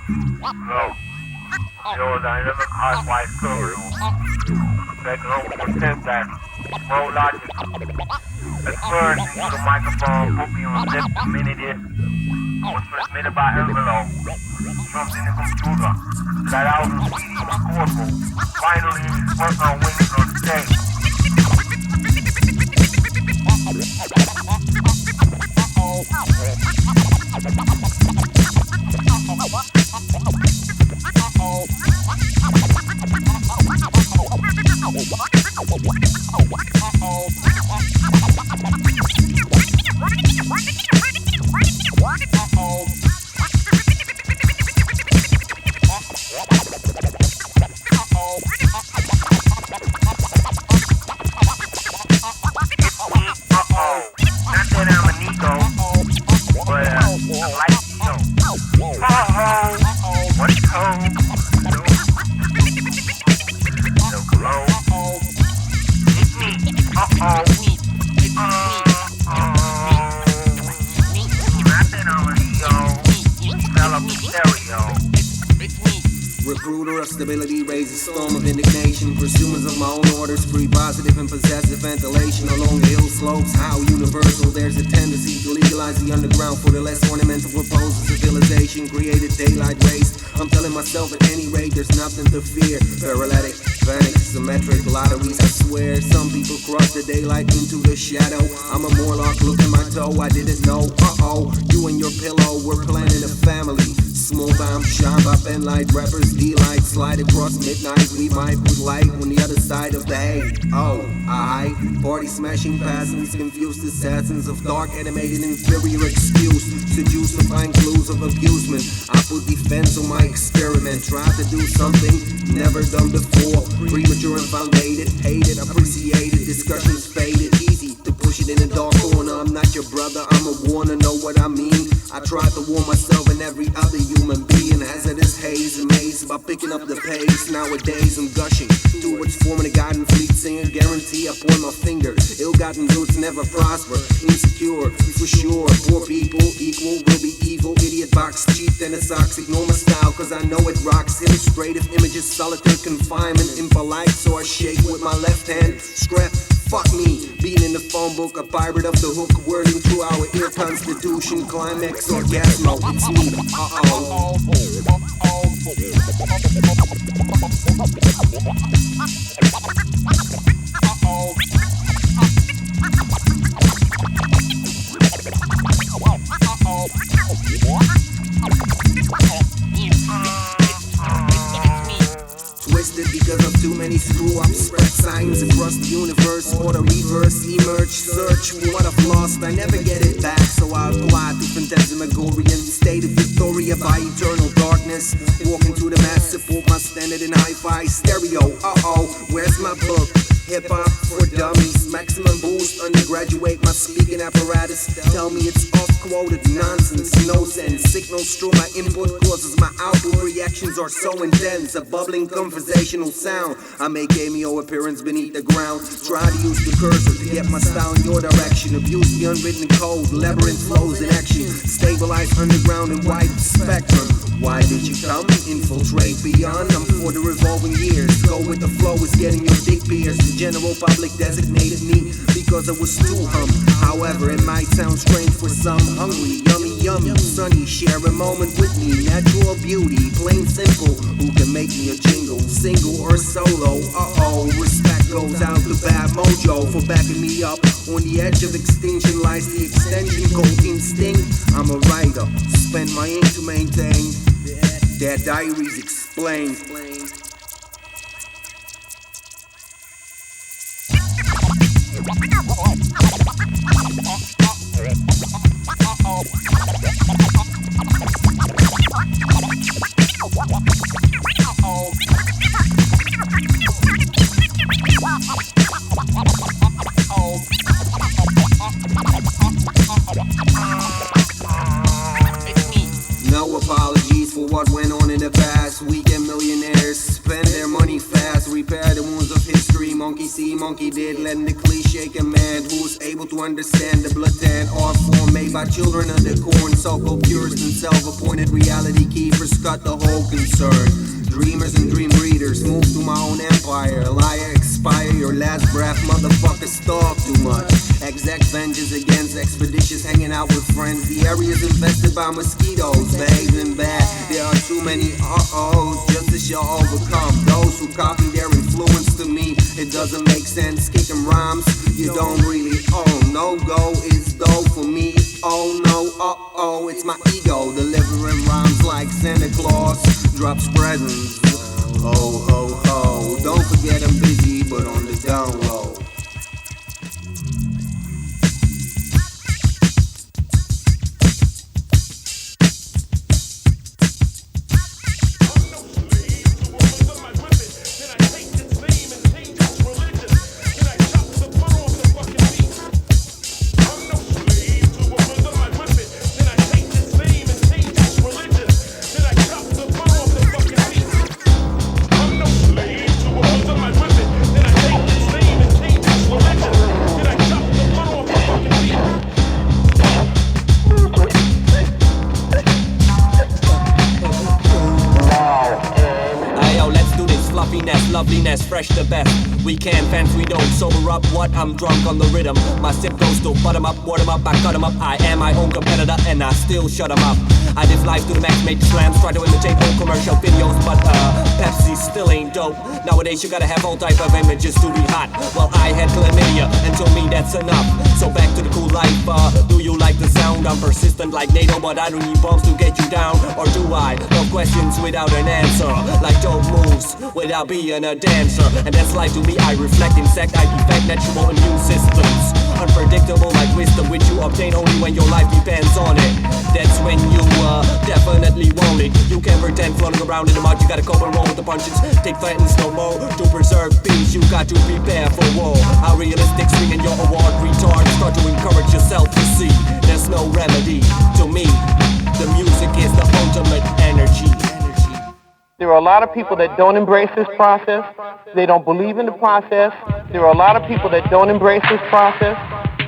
No. Yours, I never caught white cover. Take home for 10 back. Roll logic. At first, into the microphone, put me on lip a minute. Was transmitted by envelope. Drums in the computer. Got out of the CD recordable. Finally, work on wings on stage. Stability raises storm of indignation. Pursuers of my own orders breathe positive and possessive ventilation along the hill slopes. How universal there's a tendency to legalize the underground for the less ornamental proposals. Civilization created daylight race. I'm telling myself at any rate there's nothing to fear. Paralytic, panic, symmetric lotteries. I swear some people cross the daylight into the shadow. I'm a Morlock, look at my toe. I didn't know. You and your pillow were planning a family. Small bomb, shine by pen light rappers, D-light, slide across midnight. We might put light on the other side of the hay. Party smashing peasants, confused assassins of dark animated inferior excuse. Seduce to find clues of abusement. I put defense on my experiment. Try to do something never done before. Premature and founded, hated, appreciated. Discussions faded, easy to push it in a dark corner. I'm not your brother, I'm a warner, know what I mean. I tried to warn myself and every other human being. Hazardous haze amazed by picking up the pace. Nowadays I'm gushing towards forming a garden fleet singer. Guarantee I point my finger. Ill-gotten roots never prosper. Insecure, for sure. Poor people equal will be evil. Idiot box cheap than a socks. Ignore my style cause I know it rocks. Illustrative images, solitary confinement. Impolite so I shake with my left hand. Scrap. Fuck me, being in the phone book, a pirate of the hook, wording through our ear constitution, Climax Orgasmo, it's me, Twisted because of too many screw-ups. Spread signs across the universe. Or the reverse, emerge, search for what I've lost. I never get it back, so I'll fly to phantasmagorian state of Victoria by eternal darkness. Walking through the mass, support my standard in hi-fi stereo. Where's my book? Hip-hop for dummies, maximum boost, undergraduate my speaking apparatus. Tell me it's off-quoted nonsense, no sense. Signals through my input causes my output reactions are so intense. A bubbling conversational sound. I make cameo appearance beneath the ground. Try to use the cursor to get my style in your direction. Abuse the unwritten code, labyrinth flows in action. Stabilize underground and wide spectrum. Why did you come? Infiltrate beyond. I'm for the revolving years. Go with the flow is getting your dick pierced. The general public designated me because I was too However, it might sound strange for some. Hungry, yummy, yummy, sunny. Share a moment with me. Natural beauty, plain simple. Who can make me a jingle? Single or solo? Respect goes out to Bad Mojo for backing me up. On the edge of extinction lies the extension code instinct. I'm a writer. Spend my ink to maintain. Their diaries explain. No apologies for what went on in the past. Weekend millionaires spend their money fast. Repair the wounds of history. Monkey see, monkey did. Letting the cliche command. Who was able to understand the blood tan art form made by by children of the corn, so-called purists and self-appointed reality keepers cut the whole concern. Dreamers and dream readers move through my own empire. Liar, expire your last breath, motherfuckers talk too much. Exec vengeance against expeditious, hanging out with friends. The area's infested by mosquitoes, vague and bad. There are too many uh-ohs. Justice shall overcome those who copy their influence to me. It doesn't make sense, kicking rhymes you don't really own. No go is dough for me. Oh no, uh-oh, it's my ego delivering rhymes like Santa Claus drops presents. Ho, ho, ho. Don't forget I'm busy, but on the down low. Loveliness, fresh the best. We can fence, we don't sober up. What? I'm drunk on the rhythm. My sip goes to bottom up, word 'em up, I cut 'em up. I am my own competitor and I still shut 'em up. I live life to the max, make slams, try to imitate old commercial videos, but Pepsi still ain't dope. Nowadays you gotta have all type of images to be hot. Well, I had chlamydia and to me that's enough. So back to the cool life. Do you like the sound? I'm persistent like NATO, but I don't need bombs to get you down. Or do I? No questions without an answer. Like dope moves without being a dancer. And that's life to me. I reflect insect, I defect natural immune systems. Unpredictable like wisdom, which you obtain only when your life depends on it. That's when you definitely want it. You can't pretend floating around in the mud. You gotta cope and roll with the punches. Take threatens no more. To preserve peace, you got to prepare for war. How realistic swinging your award retard. Start to encourage yourself to see there's no remedy. To me, the music is the ultimate energy. There are a lot of people that don't embrace this process. They don't believe in the process. There are a lot of people that don't embrace this process.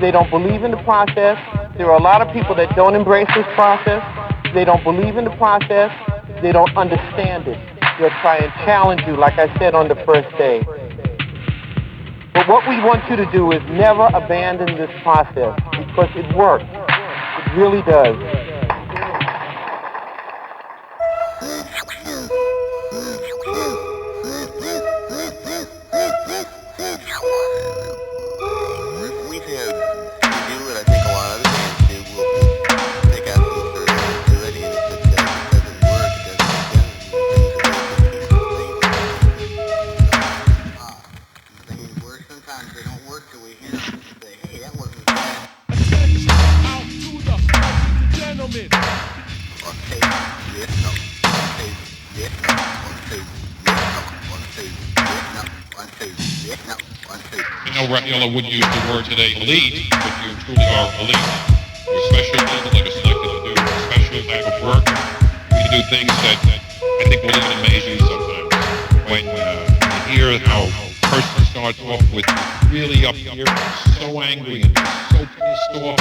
They don't believe in the process. There are a lot of people that don't embrace this process. They don't believe in the process. They don't understand it. They'll try and challenge you, like I said on the first day. But what we want you to do is never abandon this process because it works. It really does. You know, wouldn't use the word today elite, but you truly are elite. You're special people that are selected to do a special type of work. We do things that I think will even amaze you sometimes. When you hear how a person starts off with really up here, so angry and so pissed off,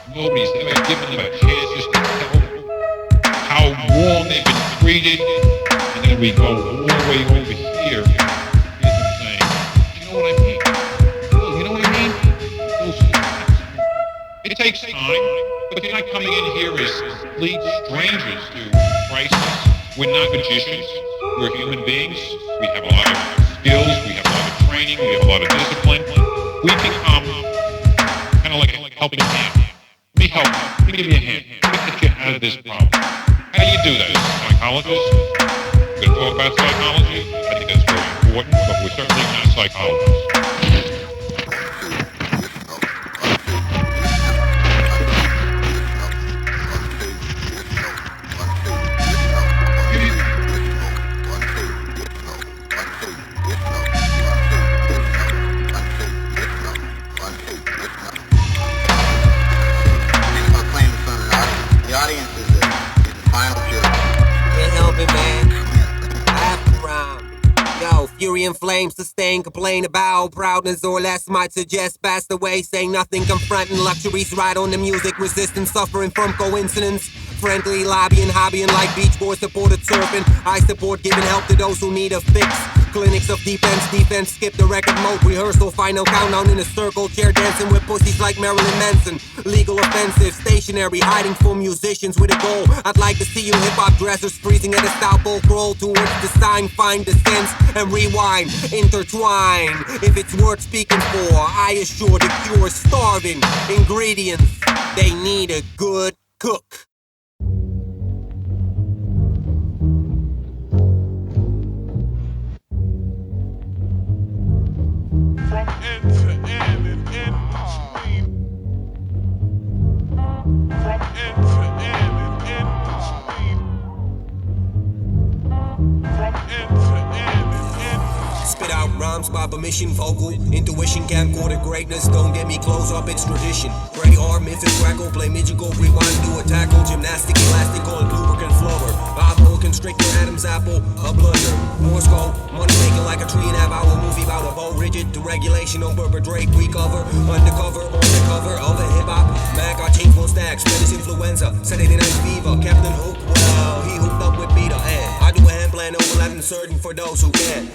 and nobody's ever given them a chance just to tell them how wrong they've been treated, and then we go all the way over here. Here's what I'm saying. Do you know what I mean? It takes time, but you're not coming in here as complete strangers to crisis. We're not magicians. We're human beings. We have a lot of skills. We have a lot of training. We have a lot of discipline. We become kind of like a helping hand. Let me help you. Let me give you a hand. Let me get you out of this problem. How do you do that? As a psychologist? We're going to talk about psychology. I think that's very important, but we're certainly not psychologists. Stay in flame, sustain, complain about proudness or less might suggest passed away. Say nothing, confronting luxuries, ride on the music, resistance, suffering from coincidence. Friendly lobbying, hobbying like Beach Boys supported surfing. I support giving help to those who need a fix. Clinics of defense, skip the record mode, rehearsal, final countdown in a circle, chair dancing with pussies like Marilyn Manson. Legal offensive, stationary, hiding for musicians with a goal. I'd like to see you hip-hop dressers freezing at a stout bowl, crawl towards the sign, find the sense, and rewind, intertwine. If it's worth speaking for, I assure the cure is starving. Ingredients, they need a good cook. From end to end and in between. From end to end and in between. From end to end and in between. Spit out rhymes by permission, vocal intuition, camcorder greatness. Don't get me close up, it's tradition. Gray arm, mythic crackle, play midget-go, rewind, do a tackle, gymnastic, elastic, call it lubricant flower. Eyeball, constrictor, Adam's apple, a blunder. Morse code, money making like a 3.5-hour movie about a bow, rigid to regulation on Burger Drake. We cover, undercover, on the cover of a hip hop. Mac, our change will stack, spread his influenza. Saturday Night Fever, Captain Hook, well, he hooked up with Peter, and I do a hand plan overlapping certain for those who can.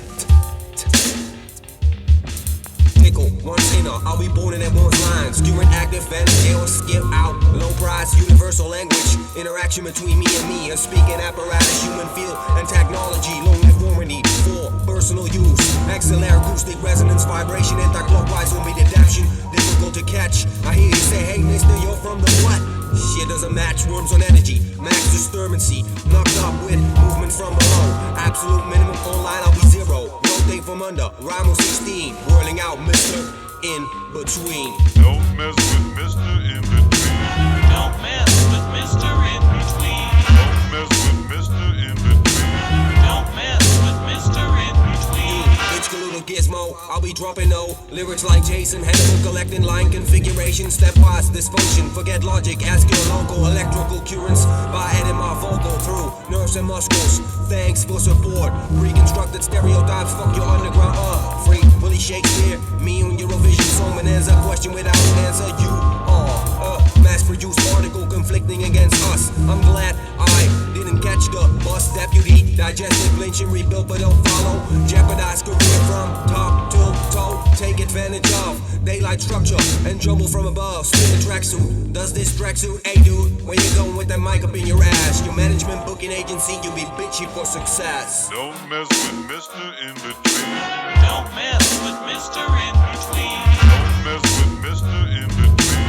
Tickle, one sinner, I'll be born in that one's lines. Skewing active and jail, skip out. Low price, universal language. Interaction between me and me. A speaking apparatus, human feel and technology. Long uniformity for personal use. XLR, acoustic resonance, vibration, anti-clockwise will be adaption. Difficult to catch. I hear you say, hey mister, you're from the what? Shit doesn't match, worms on energy. Max disturbancy, knocked up with movement from below. Absolute minimum online, I'll be zero. Rotate from under, Rhymo 16. Whirling out, Mr. In Between. Don't mess with Mr. In Between. Don't mess with Mr. In Between. Don't mess with Mr. In Between. Don't mess with Mr. In Between. Bitch little gizmo, I'll be dropping no lyrics like Jason Hannibal, collecting line configuration, stepwise dysfunction. Forget logic, ask your local electrical currents by adding my vocal through nerves and muscles. Thanks for support. Reconstructed stereotypes, fuck your underground free Willie Shakespeare, me on Eurovision song and answer question without an answer. You are a mass-produced article conflicting against us. I'm glad I didn't catch the bus deputy. Digestive lynching, rebuilt but don't follow. Jeopardize career from top to toe. Take advantage of daylight structure and jumble from above. Spin the tracksuit. Does this tracksuit? Hey dude, where you going with that mic up in your ass? Your management booking agency, you'll be bitchy for success. Don't mess with Mr. In Between. Don't mess with Mr. In Between. Don't mess with Mr. In Between.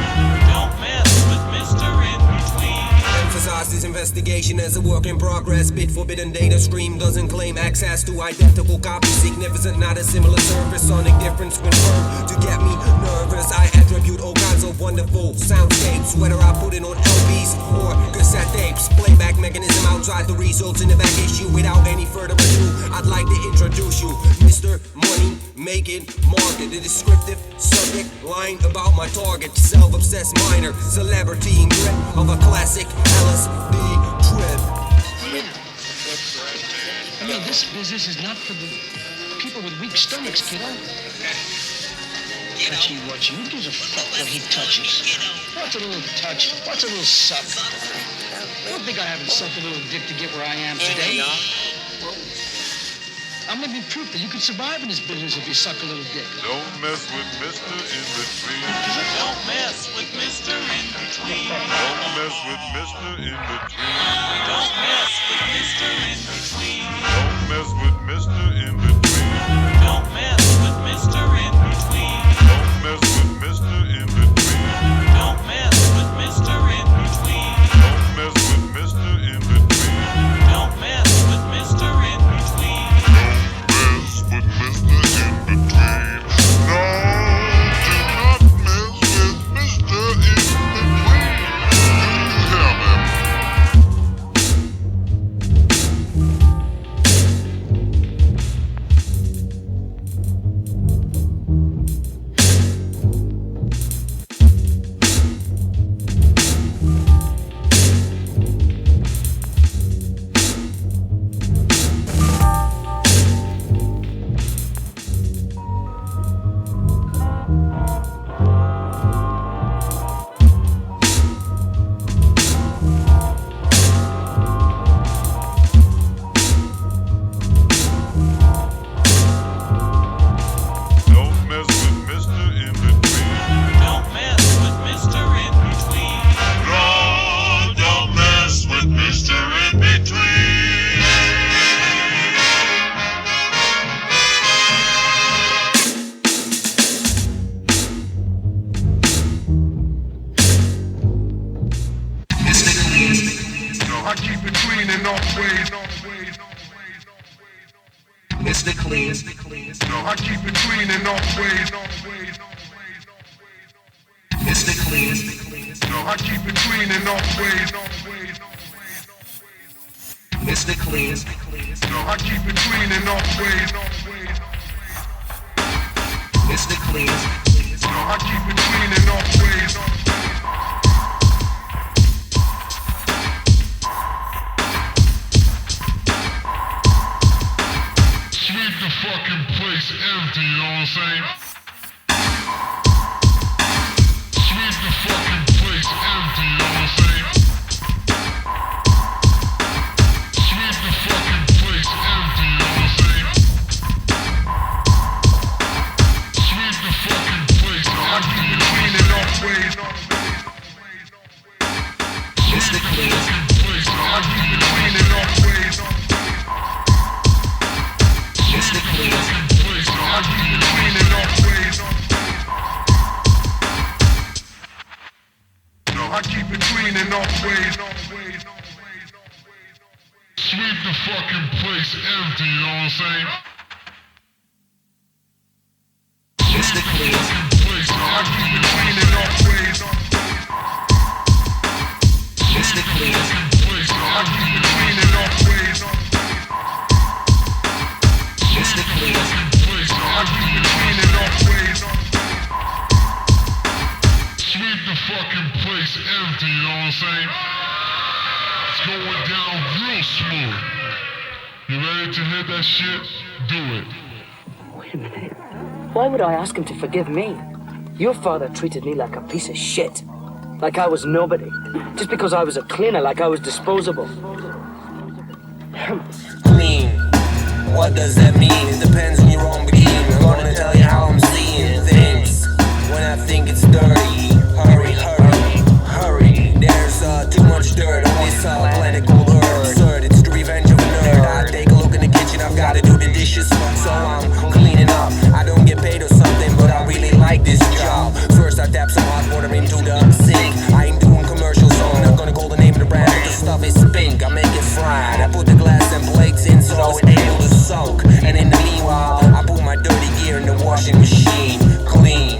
Don't mess with Mr. In Between. Emphasize this investigation as a work in progress. Bit forbidden data stream doesn't claim access to identical copies. Significant, not a similar surface. Sonic difference confirmed to get me nervous. I attribute all kinds of wonderful soundscapes, whether I put it on LPs or cassette tapes. Playback mechanism outside the results in the back issue. Without any further ado, I'd like to introduce you, Mr. Money Making Market. The descriptive subject line about my target. Self-obsessed minor, celebrity and grip of a classic LSD trip. I mean, this business is not for the people with weak stomachs, kiddo. Touchy what you gives a fuck what he touches. What's a little touch? What's a little suck? I don't think I haven't sucked a little dick to get where I am today. I'm living proof that you can survive in this business if you suck a little dick. Don't mess with Mr. In Between. Don't mess with Mr. In Between. Don't mess with Mr. In Between. Don't mess with Mr. In Between. Don't mess with Mr. In Between. Don't mess with Mr. In Between. Don't mess with Mr. In Between. Don't mess with Mr. In Between. Don't mess with Mr. In Between. Don't mess with Mr. In Between. Mess with Mr. In Between. No, do not mess with Mr. In Between. You hear me? I keep it clean and always. Mr. Clean. I keep it clean and always. Mr. Clean. I keep it clean and always. Mr. Clean. I keep it clean and always. Mr. Clean. I keep it clean and always. Sweep the fucking place empty, you know what I'm saying? Sweep the fucking place empty, you know what I'm saying? Sweep the fucking place empty, you know what I'm saying? Sweep the fucking place empty, you know what I'm saying? Mr. Clean. Place empty, you know what I'm saying? Mr. Clean. Place empty, you know what I'm saying? I keep it clean and always. Sweep the fucking place empty, you know what I'm saying? Mr. Clean. Place empty, you know what I'm Clean and always. Mr. Clean. place empty, you know Clean and always. Mr. Clean. place empty, you know Clean and always. Sweep the fucking place empty, you know what I'm saying? It's going down real smooth. You ready to hit that shit? Do it. Wait a minute. Why would I ask him to forgive me? Your father treated me like a piece of shit. Like I was nobody. Just because I was a cleaner, like I was disposable. Clean. What does that mean? It depends on your own being. I'm gonna tell you how I'm seeing things. When I think it's dirty, hurry, hurry, hurry. There's too much dirt on this planet called Earth. Absurd, it's the revenge of a nerd. I take a look in the kitchen, I've gotta do the dishes, so I'm cleaning up. I don't get paid or something, but I really like this job. First I tap some hot water into the sink. I ain't doing commercials, so I'm not gonna call the name of the brand, but the stuff is pink. I make it fried. I put the glass and plates in so it's able to soak. And in the meanwhile, I put my dirty gear in the washing machine. Clean.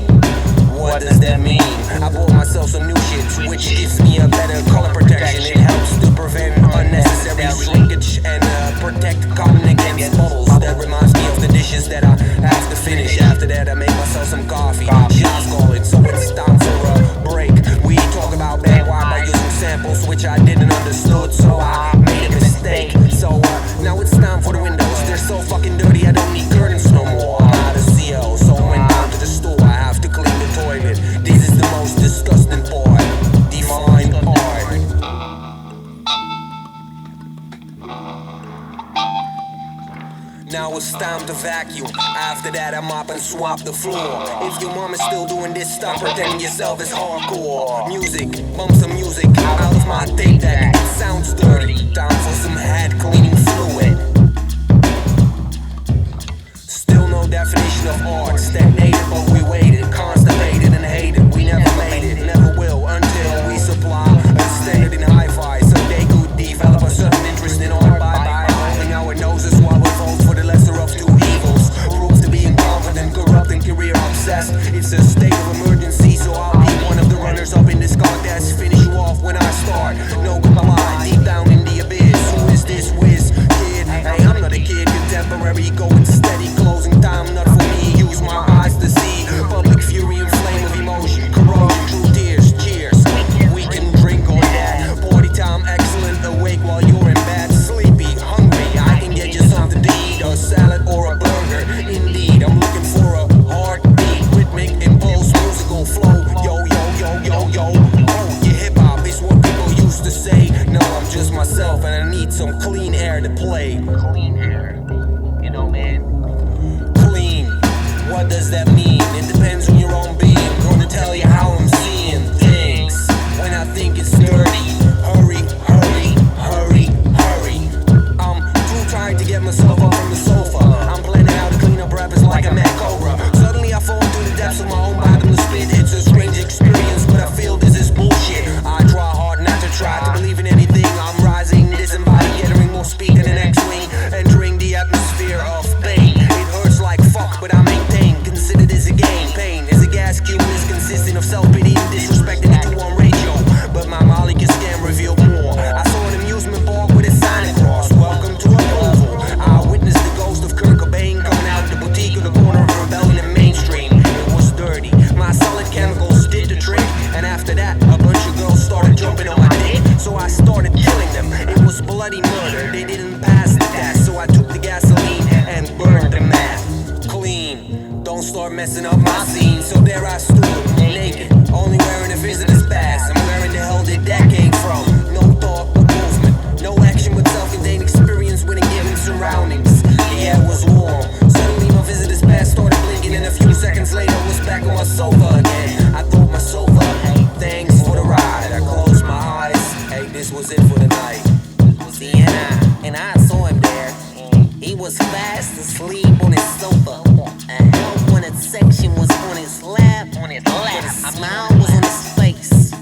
What does that mean? I bought myself some new shit, which gives me a better color protection. It helps to prevent unnecessary shrinkage and protect cotton against bubbles. That reminds me of the dishes that I have to finish. After that, I make myself some coffee. Shots calling, so it's time for a break. We talk about bad wine by using samples, which I didn't understood, so I made a mistake. So now it's time for the windows. They're so fucking dirty, I don't need curtains no more. I'm out of CO, so I went down to the store. I have to clean the toilet. This is the most disgusting part. Define art. Now it's time to vacuum. After that, I mop and swap the floor. If your mom is still doing this, stop pretending yourself is hardcore. Music, bump some music out of my tape deck. It sounds dirty. Time for some head cleaning fluid. Still no definition of art. Stagnated, but we waited. Constipated and hated. We never made it, never will until we supply a standard in hi-fi. So they could develop a certain interest in art by holding our noses while we vote for the lesser of two evils. Proves to be incompetent, corrupt, and career obsessed. It's a state of emergency, so I'll be one of the runners up in this contest. Finish you off when I start. No goodbye, deep down in the abyss. Who is this whiz kid? Hey, I'm not a kid. Contemporary, going steady, closing time, not for me. Use my eyes to see public fury and flame of emotion, corrosion through tears. Cheers. We can drink on that. Party time, excellent. Awake while you're in bed, sleepy, hungry. I can get you something to eat, a salad or a burger. Indeed, I'm looking for a heartbeat, rhythmic impulse, musical flow. Yo, yo, yo, yo, yo. Oh, your hip hop is what people used to say. No, I'm just myself, and I need some clean air to play. Clean air, you know, man. Clean. What does that mean? It depends on your own being. Gonna tell you how I'm seeing things. When I think it's dirty, hurry, hurry, hurry, hurry. I'm too tired to get myself up from the sofa. I'm planning how to clean up rappers like a mad cobra. Suddenly I fall into the depths of my own bottomless pit. It's a strange experience, but I feel this is bullshit. I try hard not to try to believe in anything. I'm rising bloody murder. They didn't pass the test, so I took the gasoline and burned the meth. Clean, don't start messing up my scene. So there I stood, naked, only wearing a visitor's pass. I'm wearing the hell that came from. No thought, no movement, no action with self-contained experience with a given surroundings. The air was warm. Suddenly my visitor's pass started blinking, and a few seconds later I was back on my sofa again. I thought myself up, thanks for the ride. I closed my eyes, hey, this was it for the night. See, and I saw him there. He was fast asleep on his sofa. A hell wanted section was on his lap. But a smile was on his face.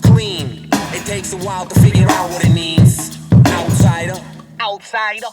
Clean. It takes a while to figure out what it means. Outsider. Outsider.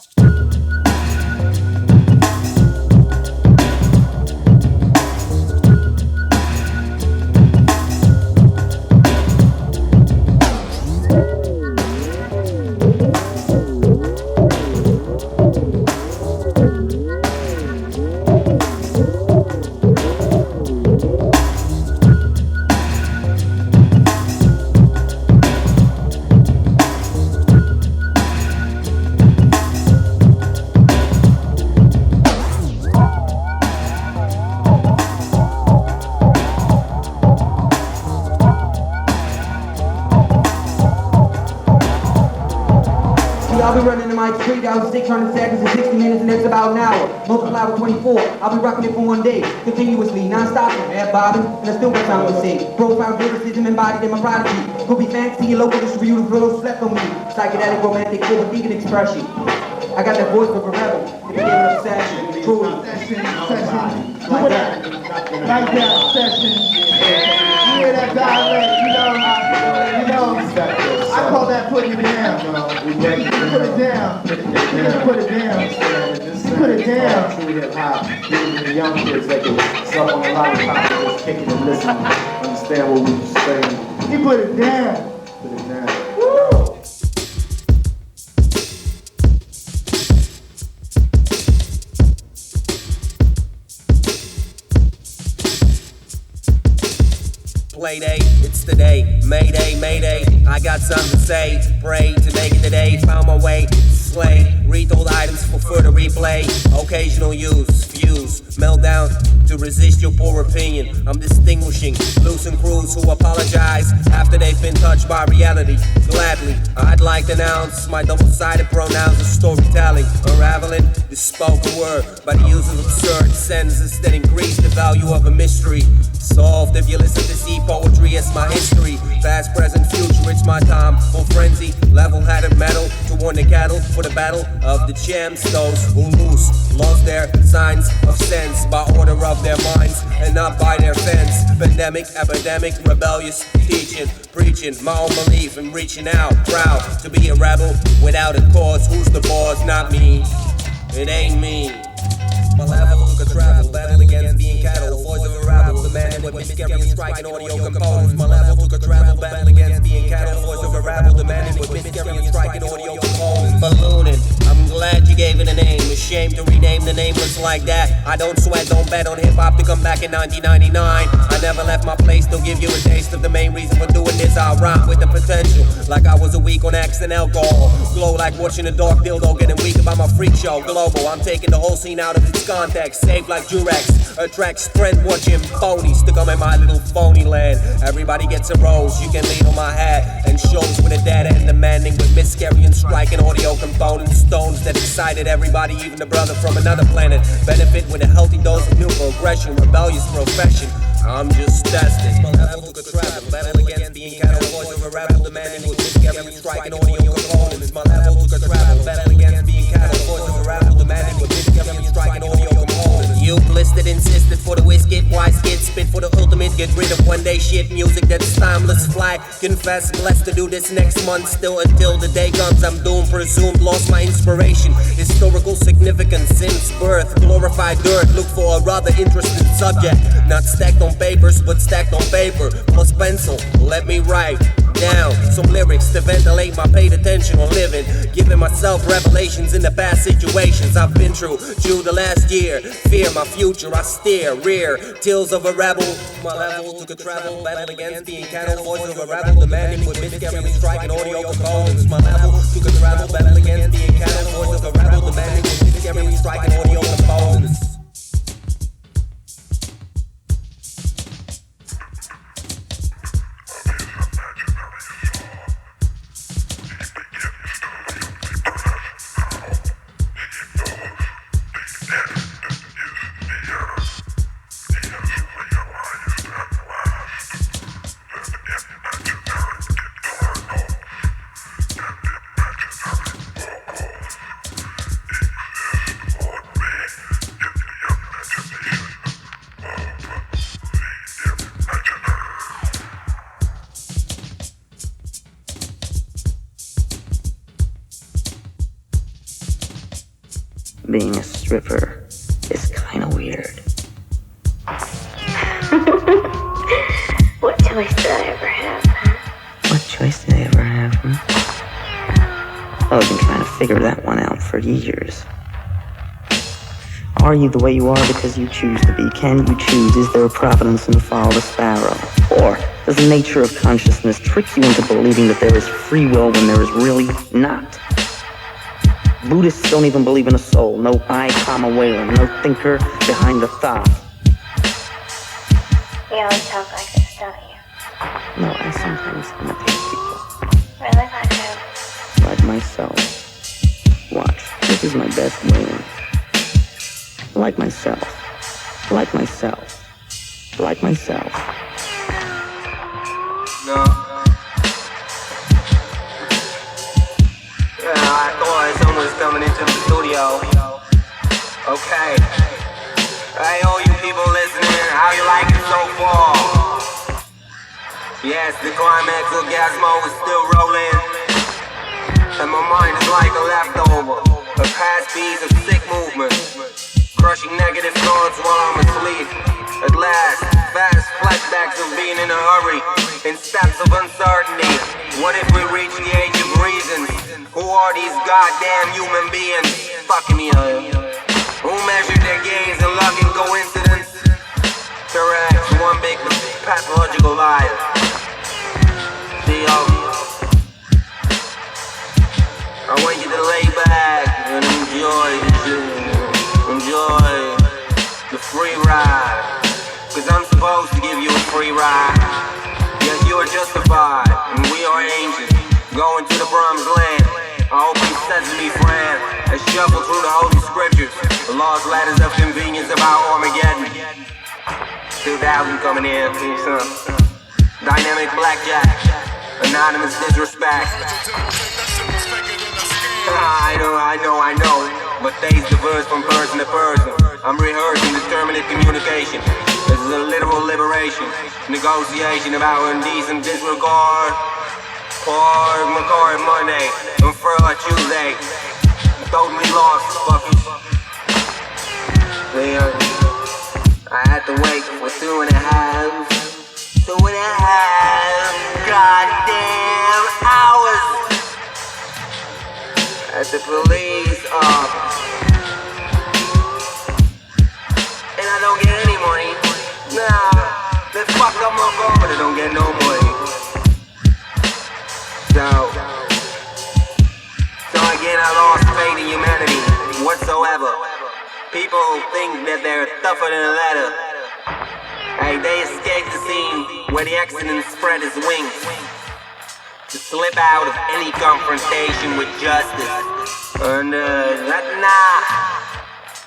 I'll be running the mic 3,600 seconds and 60 minutes, and that's about an hour. Multiply with 24, I'll be rocking it for one day, continuously, non-stop, add bobbing, and I still got time to say. Profound lyricism embodied in my prodigy. Could be fancy and local distributed girls slept on me. Psychedelic, romantic, overthinking expression. I got that voice of a rebel, if you give an obsession, truly. Session. Like that, session. You hear that dialect, you know, I call that putting it down. Put it down. Just put it down. Put it down. True hip hop. Even the young kids that can suck on a lot of top and just kicking and listening, understand what we saying. You put it down. Put it down. Woo! Play-day, it's the day, Mayday, Mayday, I got something to say, pray to make it today, found my way, slay, retold items for further replay, occasional use, fuse, meltdown, to resist your poor opinion, I'm distinguishing, loose and crews who apologize, after they've been touched by reality, gladly, I'd like to announce my double-sided pronouns of storytelling, unraveling the spoken word, by the use of absurd sentences that increase the value of a mystery, solved if you listen to see poetry as my history. Past, present, future, it's my time. Full frenzy, level-headed metal to warn the cattle for the battle of the champs. Those who lose, lost their signs of sense by order of their minds and not by their fence. Pandemic, epidemic, rebellious teaching, preaching my own belief and reaching out. Proud to be a rebel without a cause. Who's the boss? Not me. It ain't me. My level could travel, battle against being cattle, voice of a rabble, the man with miscarrying striking audio components. My level could travel, battle against being cattle, voice of a rabble, the man with miscarrying striking audio components. Ballooning, I'm glad you gave it a name. Ashamed to rename the nameless like that. I don't sweat, don't bet on hip-hop to come back in 1999. I never left my place, to give you a taste of the main reason for doing this. I rock with the potential, like I was a week on X and alcohol. Glow like watching a dark dildo getting weaker by my freak show. Global, I'm taking the whole scene out of its context, safe like Durex, attracts friend watching phonies to come in my little phony land. Everybody gets a rose, you can lean on my hat, and shows with a dead end demanding with miscarrying striking audio components, stones that excited everybody, even the brother from another planet. Benefit with a healthy dose of new progression, rebellious profession. I'm just testing. My level could travel, battle against being cattle, voice of a rabble, demanding with miscarrying striking audio components. My level could travel, battle against being cattle, voice of a rabble, demanding with miscarrying striking audio components. You blistered, insisted for the whiskey, why skit, spit for the ultimate, get rid of one day shit music that's timeless, fly, confess, blessed to do this next month, still until the day comes, I'm doomed, presumed, lost my inspiration, historical significance since birth, glorified dirt, look for a rather interesting subject, not stacked on papers, but stacked on paper, plus pencil, let me write, down some lyrics to ventilate my paid attention on living, giving myself revelations in the past situations I've been through the last year. Fear my future, I steer, rear, tales of a rebel. My level took a travel, battle against the incannibal voice of a rebel, demanding with miscarrying striking audio components. My level took a travel, battle against the incannibal voice of a rebel, demanding with miscarrying striking audio components. Being a stripper is kind of weird. What choice did I ever have, huh? What choice did I ever have, huh? I've been trying to figure that one out for years. Are you the way you are because you choose to be? Can you choose? Is there a providence in the fall of a sparrow? Or does the nature of consciousness trick you into believing that there is free will when there is really not? Buddhists don't even believe in a soul. No I, whaler. No thinker behind the thought. You always talk like this, don't you? No, I sometimes imitate people. Really, like who? Like myself. Watch. This is my best wailing. Like myself. Like myself. Like myself. No. I thought someone was coming into the studio. Okay. Hey, all you people listening, how you like it so far? Yes, the Climax Orgasmo is still rolling. And my mind is like a leftover. A past piece of sick movement. Crushing negative thoughts while I'm asleep. At last, fast flashbacks of being in a hurry. In steps of uncertainty. What if we reach the age of reason? Who are these goddamn human beings fucking me up? Who measured their gains and luck and coincidence? Correct, one big pathological liar. See, I want you to lay back and enjoy the shit. Enjoy the free ride. Cause I'm supposed to give you a free ride. Yes, you are justified, and we are ancient. Going to the promised land. I hope you sesame friend. I shuffle through the holy scriptures. The lost ladders of convenience of our Armageddon. 2000 coming in. Dynamic blackjack. Anonymous disrespect. I know. But days diverse from person to person. I'm rehearsing determinate communication. This is a literal liberation. Negotiation of our indecent disregard. Hard McCord Monday, and Furlough Tuesday. Totally lost, fuckers. I had to wait for 2.5 goddamn hours at the police office. And I don't get any money. Nah, they fucked up my car, but I don't get no money. So again, I lost faith in humanity whatsoever. People think that they're tougher than a ladder. Hey, they escaped the scene where the accident spread his wings to slip out of any confrontation with justice. And nah,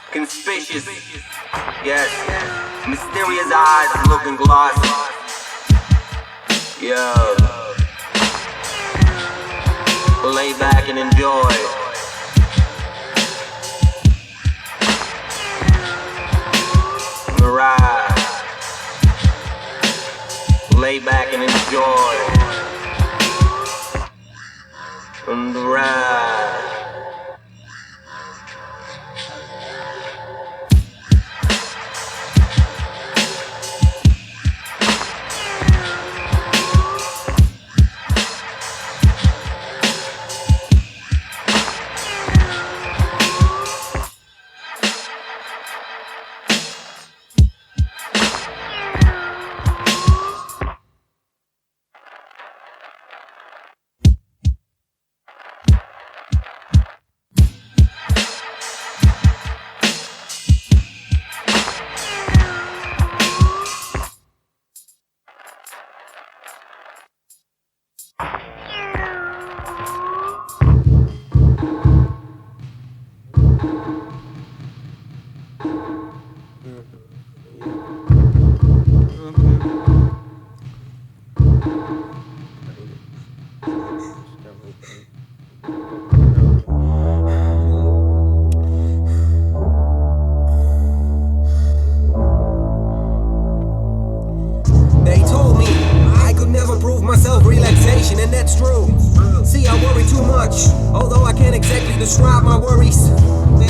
conspicuous, yes, mysterious eyes looking glossy. Yo. Lay back and enjoy. Ride. Lay back and enjoy. And ride. They told me I could never prove myself relaxation, and that's true. See, I worry too much, although I can't exactly describe my worries.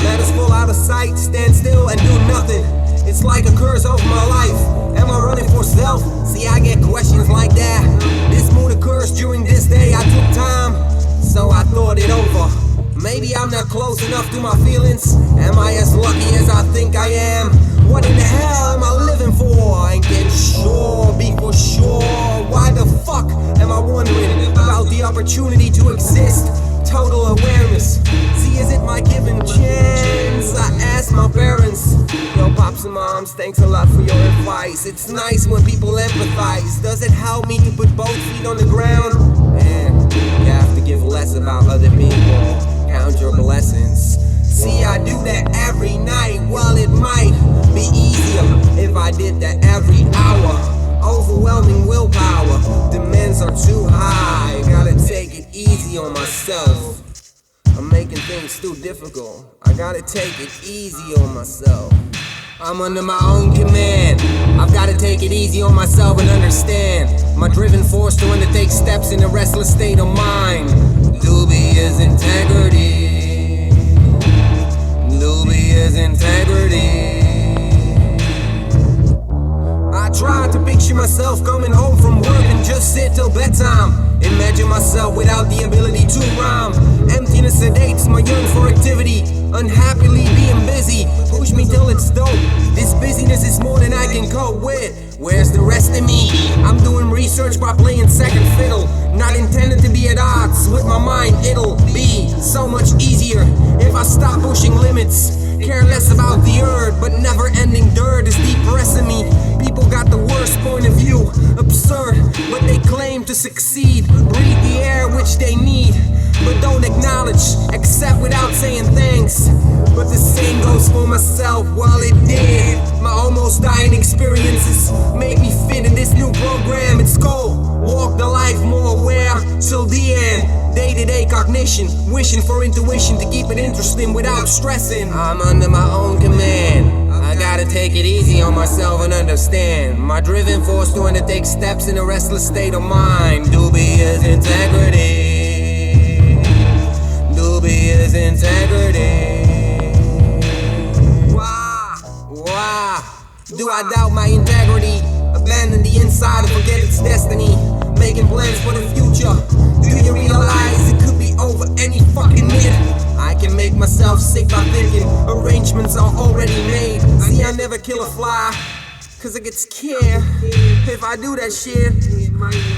Let us fall out of sight, stand still and do nothing. It's like a curse over my life. Am I running for self? See, I get questions like that. This mood occurs during this day. I took time, so I thought it over. Maybe I'm not close enough to my feelings. Am I as lucky as I think I am? What in the hell am I living for? I ain't getting sure, be for sure. Why the fuck am I wondering about the opportunity to exist? Total awareness. See, is it my given chance? I asked my parents. Yo, pops and moms, thanks a lot for your advice. It's nice when people empathize. Does it help me to put both feet on the ground? And you have to give less about other people. Count your blessings. See, I do that every night. Well, it might be easier if I did that every hour. Overwhelming willpower, demands are too high. Gotta take it easy on myself. I'm making things too difficult. I gotta take it easy on myself. I'm under my own command. I've gotta take it easy on myself and understand my driven force to undertake steps in a restless state of mind. Dubious integrity. Dubious integrity. I try to picture myself coming home from work and just sit till bedtime. Imagine myself without the ability to rhyme. Emptiness sedates my yearn for activity. Unhappily being busy, push me till it's dope. This busyness is more than I can cope with. Where's the rest of me? I'm doing research by playing second fiddle. Not intended to be at odds with my mind. It'll be so much easier if I stop pushing limits. Care less about the earth, but never-ending dirt is depressing me. People got the worst point of view. Absurd, but they claim to succeed. Breathe the air which they need, but don't acknowledge, accept without saying thanks. But the same goes for myself. Well, it did. My almost dying experiences make me fit in this new program. It's called walk the life more aware till the end. Day-to-day cognition, wishing for intuition to keep it interesting without stressing. I'm under my own command. I gotta take it easy on myself and understand my driven force to undertake steps in a restless state of mind. Dubious integrity. Dubious integrity. Why do I doubt my integrity? Abandon the inside and forget its destiny. Making plans for the future. Do you realize it could be over any fucking minute? I can make myself sick by thinking arrangements are already made. See, I never kill a fly, cause I get scared. If I do that shit,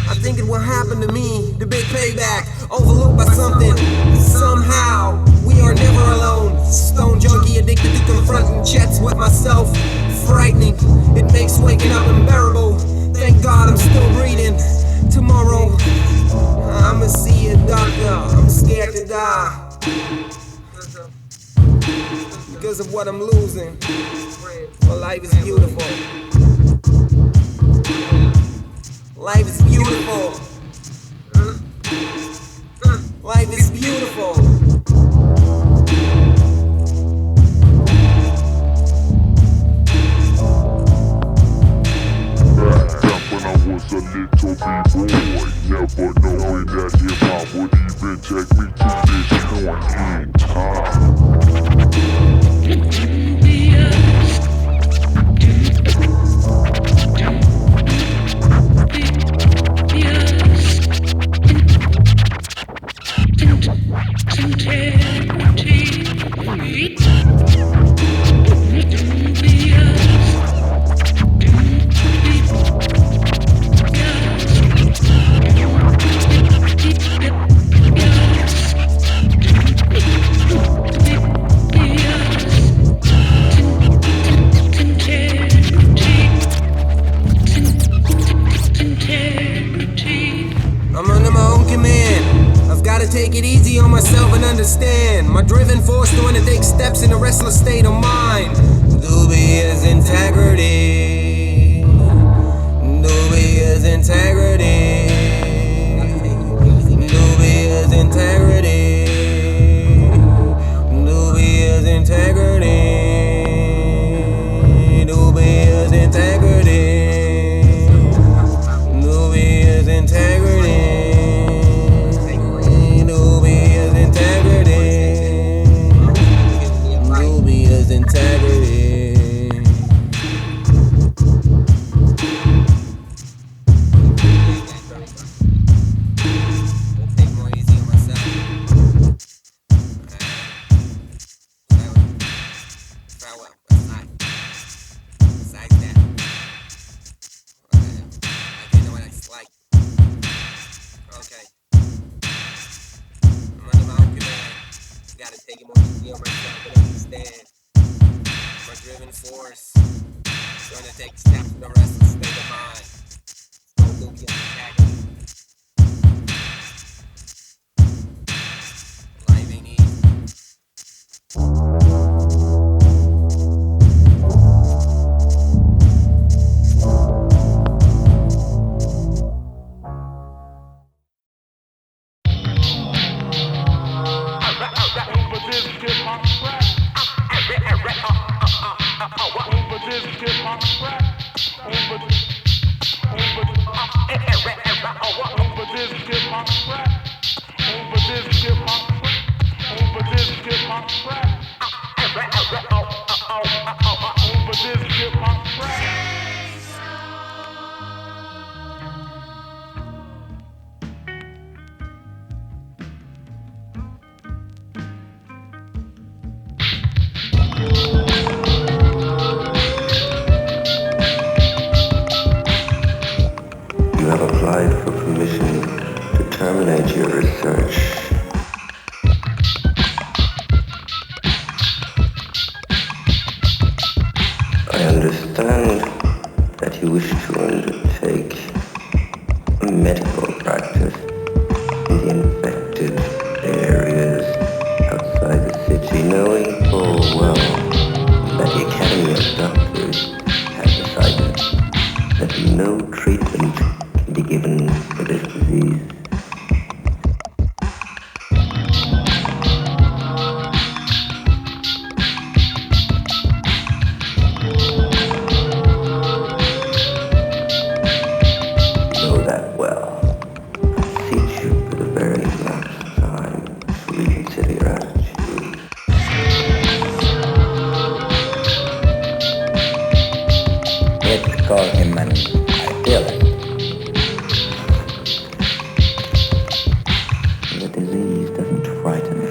I think it will happen to me. The big payback, overlooked by something. Somehow, we are never alone. Stone junkie addicted to confronting chats with myself. Frightening, it makes waking up unbearable. Thank God I'm still breathing. Tomorrow, I'ma see a doctor. I'm scared to die because of what I'm losing. Well, life is beautiful. Life is beautiful. Life is beautiful. Was a little bit boy, never knowing that hip-hop would even take me to this point in time. Take it easy on myself and understand my driven force to undertake steps in a restless state of mind. Dubious integrity. Dubious integrity. Yo, right now, but understand. I'm a driven force. Trying to take steps to the restless state of mind. No dubious integrity. Life ain't easy. You have applied for permission to terminate your research. I understand that you wish to undertake a medical practice in the infected areas outside the city, knowing full well that the Academy of Doctors has decided that no treatment can be given for this disease. Know that well. I beseech you for the very last time to reconsider your attitude. Let's call him an idealist. The disease doesn't frighten me.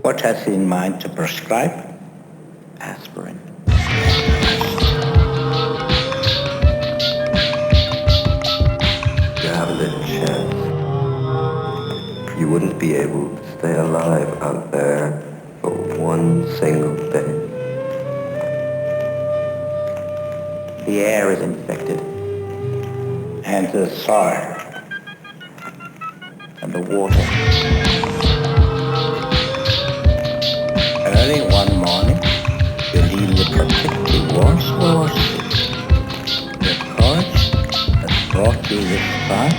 What has he in mind to prescribe? Aspirin. You haven't a chance. You wouldn't be able to stay alive out there for one single day. The air is infected, and the soil, and the water. Early one morning, you leave the protective walls closed. Your courage has brought you this far.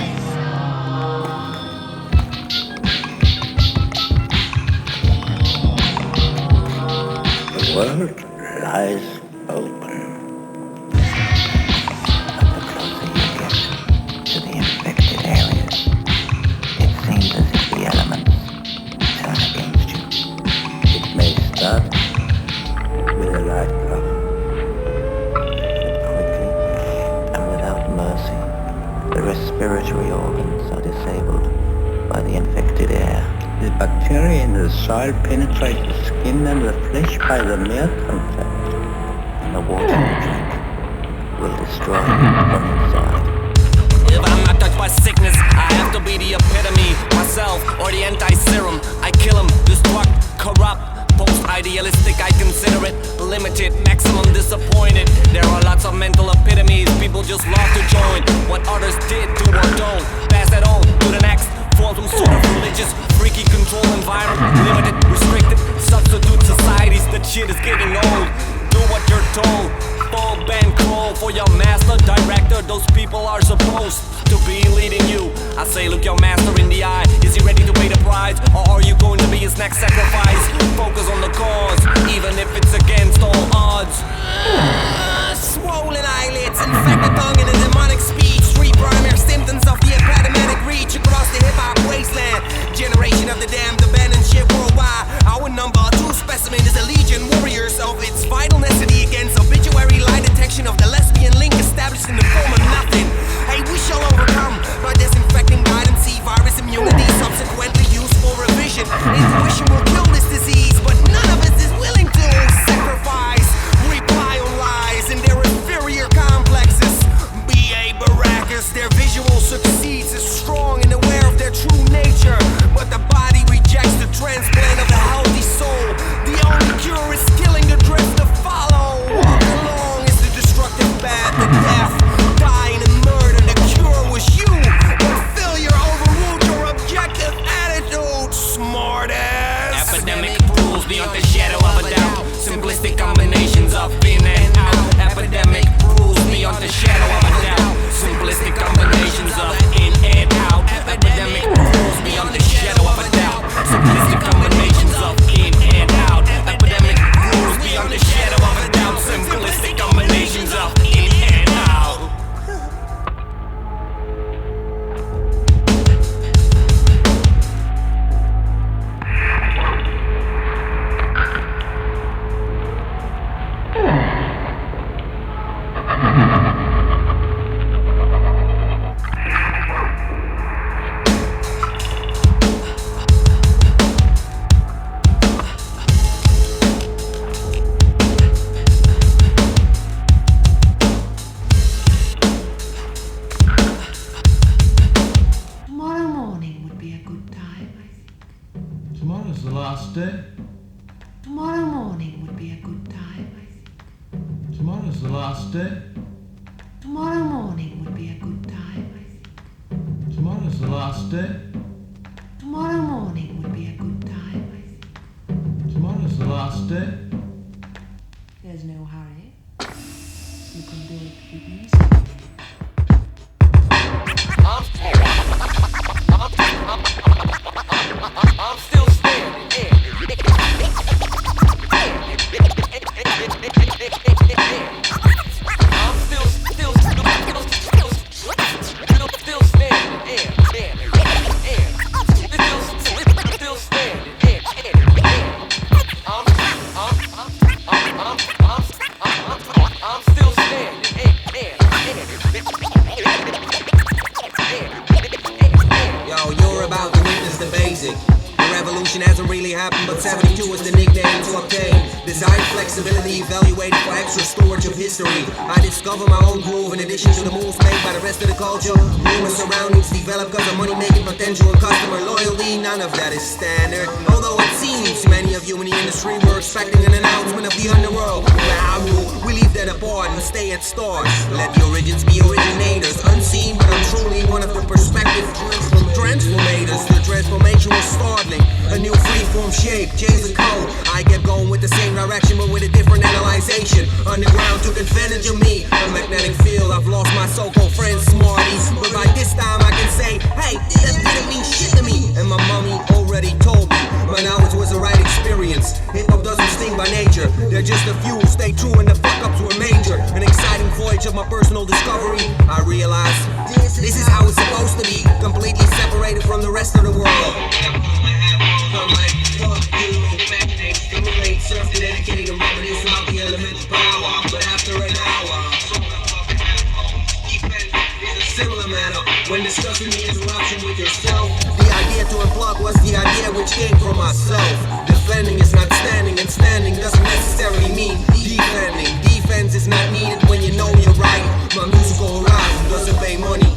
The world lies open. But the closer you get to the infected areas, it seems as if the elements turn against you. It may start with a light cough, but quickly and without mercy, the respiratory organs are disabled by the infected air. The bacteria in the soil penetrate the skin and the flesh by the mere contact, and the water you drink will destroy you from inside. If I'm not touched by sickness, I have to be the epitome, myself, or the anti-serum. I kill him, destruct, corrupt, post-idealistic, I consider it limited, maximum disappointed. There are lots of mental epitomes, people just love to join what others did, do or don't. Pass that on to the next, form some sort of religious, freaky control environment, limited, restricted, substitute societies, that shit is getting old. Do what you're told, fall, bend, crawl for your master, director, those people are supposed to be leading you. I say look your master in the eye, is he ready to pay the price, or are you going to be his next sacrifice? Focus on the cause, even if it's against all odds. Swollen eyelids, infected tongue and a demonic speech, three primary symptoms of the epidemic reach across the hip-hop wasteland. Generation of the damned, abandoned ship worldwide. Our number 2 specimen is a legion, warriors of its vital necessity against obituary lie detection of the lesbian link established in the form of nothing. Hey, we shall overcome by disinfecting guidance, see virus immunity, subsequently used for revision. Intuition will kill this disease, but none of us is willing to sacrifice, reply on lies in their inferior complexes. B.A. Baracus, their visual succeeds as strong last day. Tomorrow morning would be a good time, I think. Tomorrow's the last day. Tomorrow morning would be a good time, I think. Tomorrow's the last day. There's no hurry. You can do it easy. I'm still standing. I'm still Yo, you're about to witness the basic. The revolution hasn't really happened, but 72 is the nickname to obtain desired flexibility, evaluated for extra storage of history. I discover my own groove in addition to the moves made by the rest of the culture. Rumor surroundings develop because of money-making potential and customer loyalty. None of that is standard. Although it seems many of you in the industry were expecting an announcement of the underworld. We leave that apart and stay at start. Let the origins be originators. Unseen, but I'm truly one of the perspective transformators. The transformation was startling. A new freeform shape, change the code. I kept going with the same direction, but with a different analyzation. Underground took advantage of me. A magnetic field, I've lost my so-called friend Smarty. But by this time I can say, hey, that didn't mean shit to me. And my mommy already told me, but now it was the right experience. Hip-hop doesn't sting by nature. They're just a few, stay true and the fuck-ups were major. An exciting voyage of my personal discovery. I realized, this is how it's supposed to be. Completely separated from the rest of the world. I'm like, fuck you, imaginate, stimulate, surf to dedicated and reminisce about the elemental power. But after an hour, defense is a similar manner. When discussing the interruption with yourself, the idea to unplug was the idea which came from myself. Defending is not standing, and standing doesn't necessarily mean defending. Defense is not needed when you know you're right. My musical horizon doesn't pay money.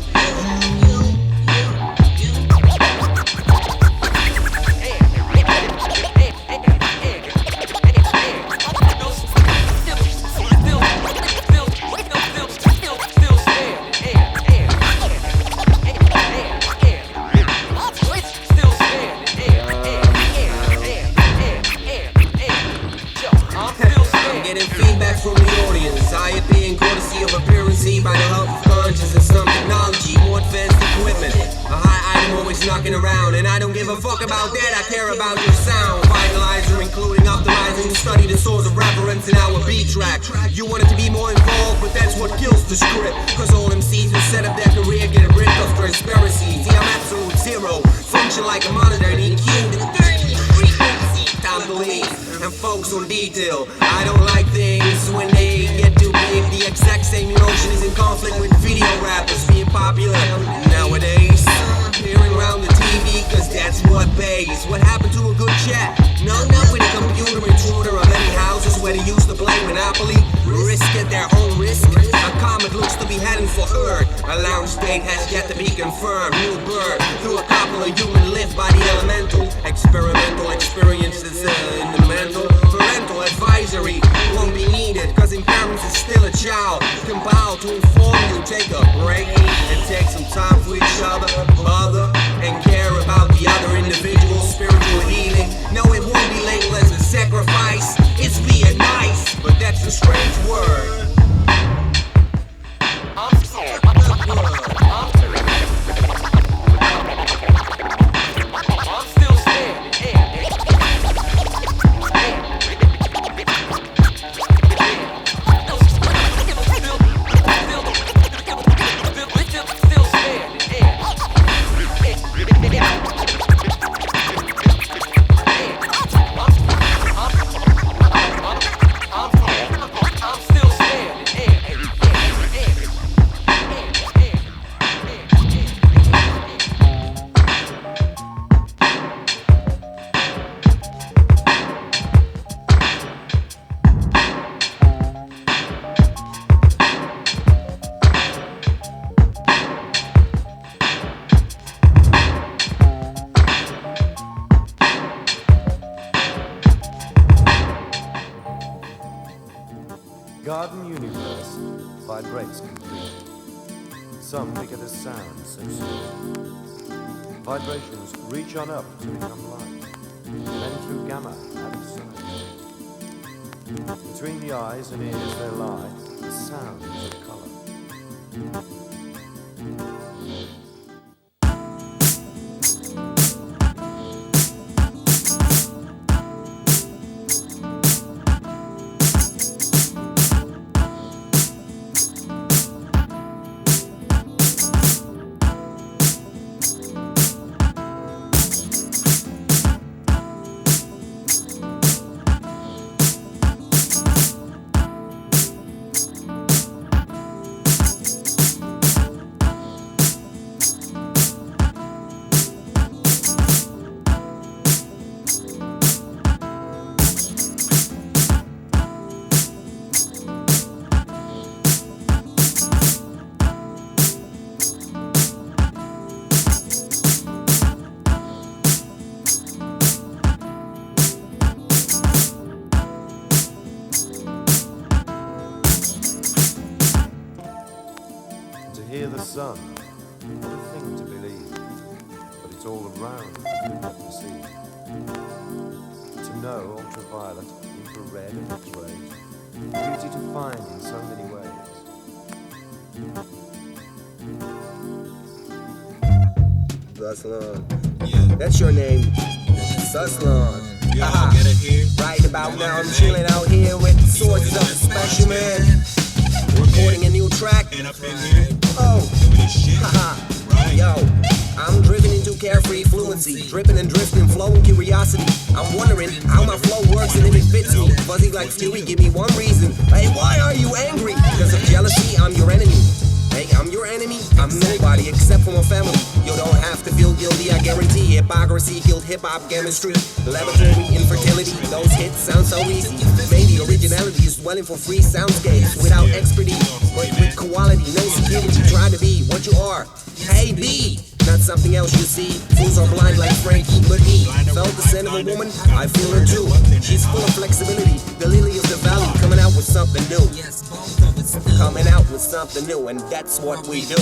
From the audience, I appear in courtesy of appearancy by the help of conscience and some technology, more advanced equipment. A high item always knocking around, and I don't give a fuck about that, I care about your sound. Vitalizer, including optimizing to study the source of reference in our beat track. You wanted to be more involved, but that's what kills the script. Cause all MCs who set up their career get rid of transparency. See, I'm absolute zero, function like a monitor and EQ. Time to leave and focus on detail. I don't like things when they get too big. The exact same emotion is in conflict with video rappers being popular nowadays. Hearing around the TV, cause that's what pays. What happened to a good chat? Not with a computer intruder of any houses where they used to play Monopoly. Risk at their own risk. A comet looks to be heading for Earth. A launch date has yet to be confirmed. New birth through a couple of human lift by the elemental. Experimental experiences in the mental. Parental advisory won't be needed, cause impairments is still a child. Compiled to inform you, take a break and take some time for each other, mother, and care about the other individual. Spiritual healing. No, it won't be labeled as a sacrifice. It's being nice, but that's a strange word. vibrates completely. Some make it a sound so sweet. Vibrations reach on up to become light, then through gamma out of sight. Between the eyes and ears there lie the sounds of color. Hear the sun, not a thing to believe, but it's all around that we never see. To know ultraviolet, infrared and X-rays, beauty to find in so many ways. Duslon. That's your name. Duslon. Right about now I'm chilling out here with Sources of the Special Man. Recording a new track. Oh, haha, yo, I'm driven into carefree fluency, dripping and drifting, flowing curiosity. I'm wondering how my flow works and if it fits me. Fuzzy like Stewie, give me one reason. Hey, why are you angry? Because of jealousy, I'm your enemy. Hey, I'm your enemy? I'm nobody except for my family. You don't have to feel guilty, I guarantee. Hypocrisy killed hip-hop chemistry. Laboratory infertility, those hits sound so easy. Maybe originality is dwelling for free soundscapes without expertise, but with quality, no security. Try to be what you are. Hey, be not something else you see. Fools are blind like Frankie, but he felt the scent of a woman. I feel her too. She's full of flexibility, the lily of the valley, coming out with something new. Coming out with something new, and that's what we do.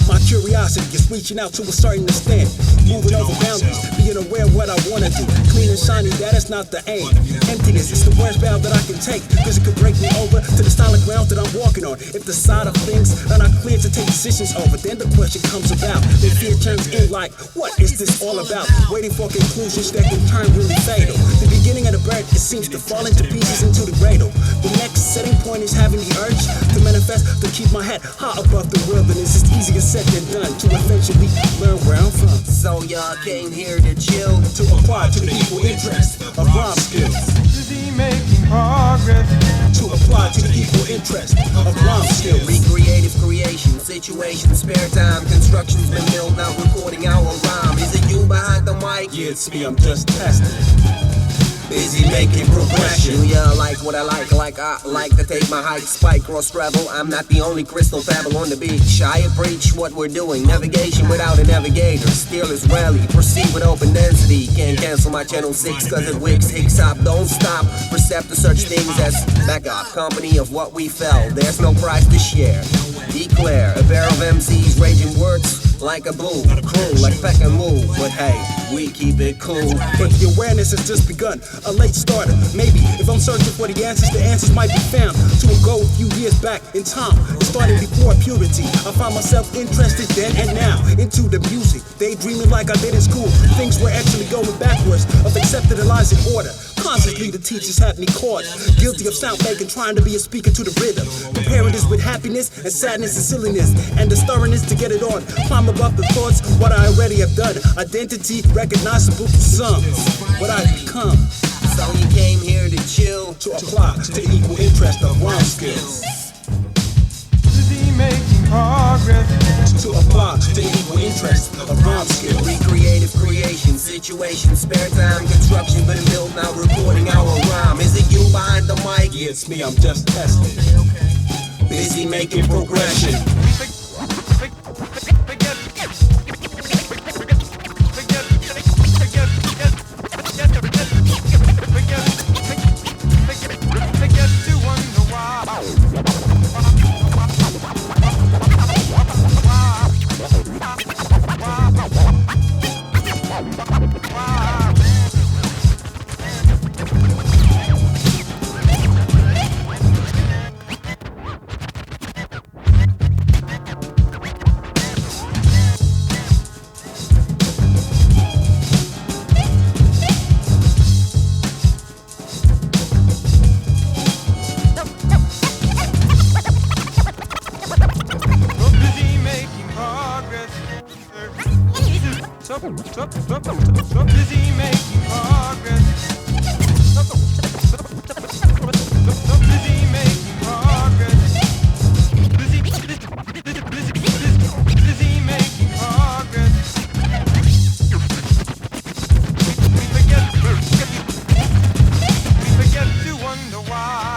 My curiosity is reaching out to a certain extent, moving over boundaries, being aware of what I want to do. Clean and shiny, that is not the aim. Emptiness is the worst valve that I can take, because it could break me over to the solid ground that I'm walking on. If the side of things are not clear to take decisions over, then the question comes about. Then fear turns in like, what is this all about? Waiting for conclusions that can turn really fatal. The beginning of the bird, it seems to fall into pieces into the cradle. The next setting point is having the urge to manifest, to keep my head high above the wilderness. It's easier said than done to eventually learn where I'm from. So y'all came here to chill, to apply to the equal interest of rhyme skills. Is he making progress? To apply to the equal interest of rhyme skills. Recreative creation, situation, spare time, construction's been built, now recording our rhyme. Is it you behind the mic? Yeah, it's me, I'm just testing. Busy making progression. Yeah, I like what I like I like to take my hike, spike, cross travel. I'm not the only crystal pebble on the beach. I preach what we're doing, navigation without a navigator. Still is rally, proceed with open density. Can't cancel my channel 6 cause it wicks, hicks up, don't stop. Percept to such things as backup, company of what we fell. There's no price to share. Declare a pair of MCs raging words like a bull, crew like Peck and Move, but hey, we keep it cool. But the awareness has just begun, a late starter. Maybe if I'm searching for the answers might be found. To a goal a few years back in time, starting before puberty. I found myself interested then and now into the music, daydreaming like I did in school. Things were actually going backwards, of accepted and lies in order. Consciously the teachers had me caught, guilty of sound making, trying to be a speaker to the rhythm. Comparing this with happiness and sadness and silliness, and the stubbornness to get it on. Climb above the thoughts, what I already have done. Identity recognizable to some, what I become. So you came here to chill, to apply to the equal interest of rhyme skills. Is he making progress? To apply to the equal interest of rhyme skills. Recreative creation, situation, spare time, construction been built, now recording our rhyme. Is it you behind the mic? Yeah, it's me, I'm just testing. Busy making progression. Busy making progress. Busy making progress. Busy making progress. We forget to wonder why.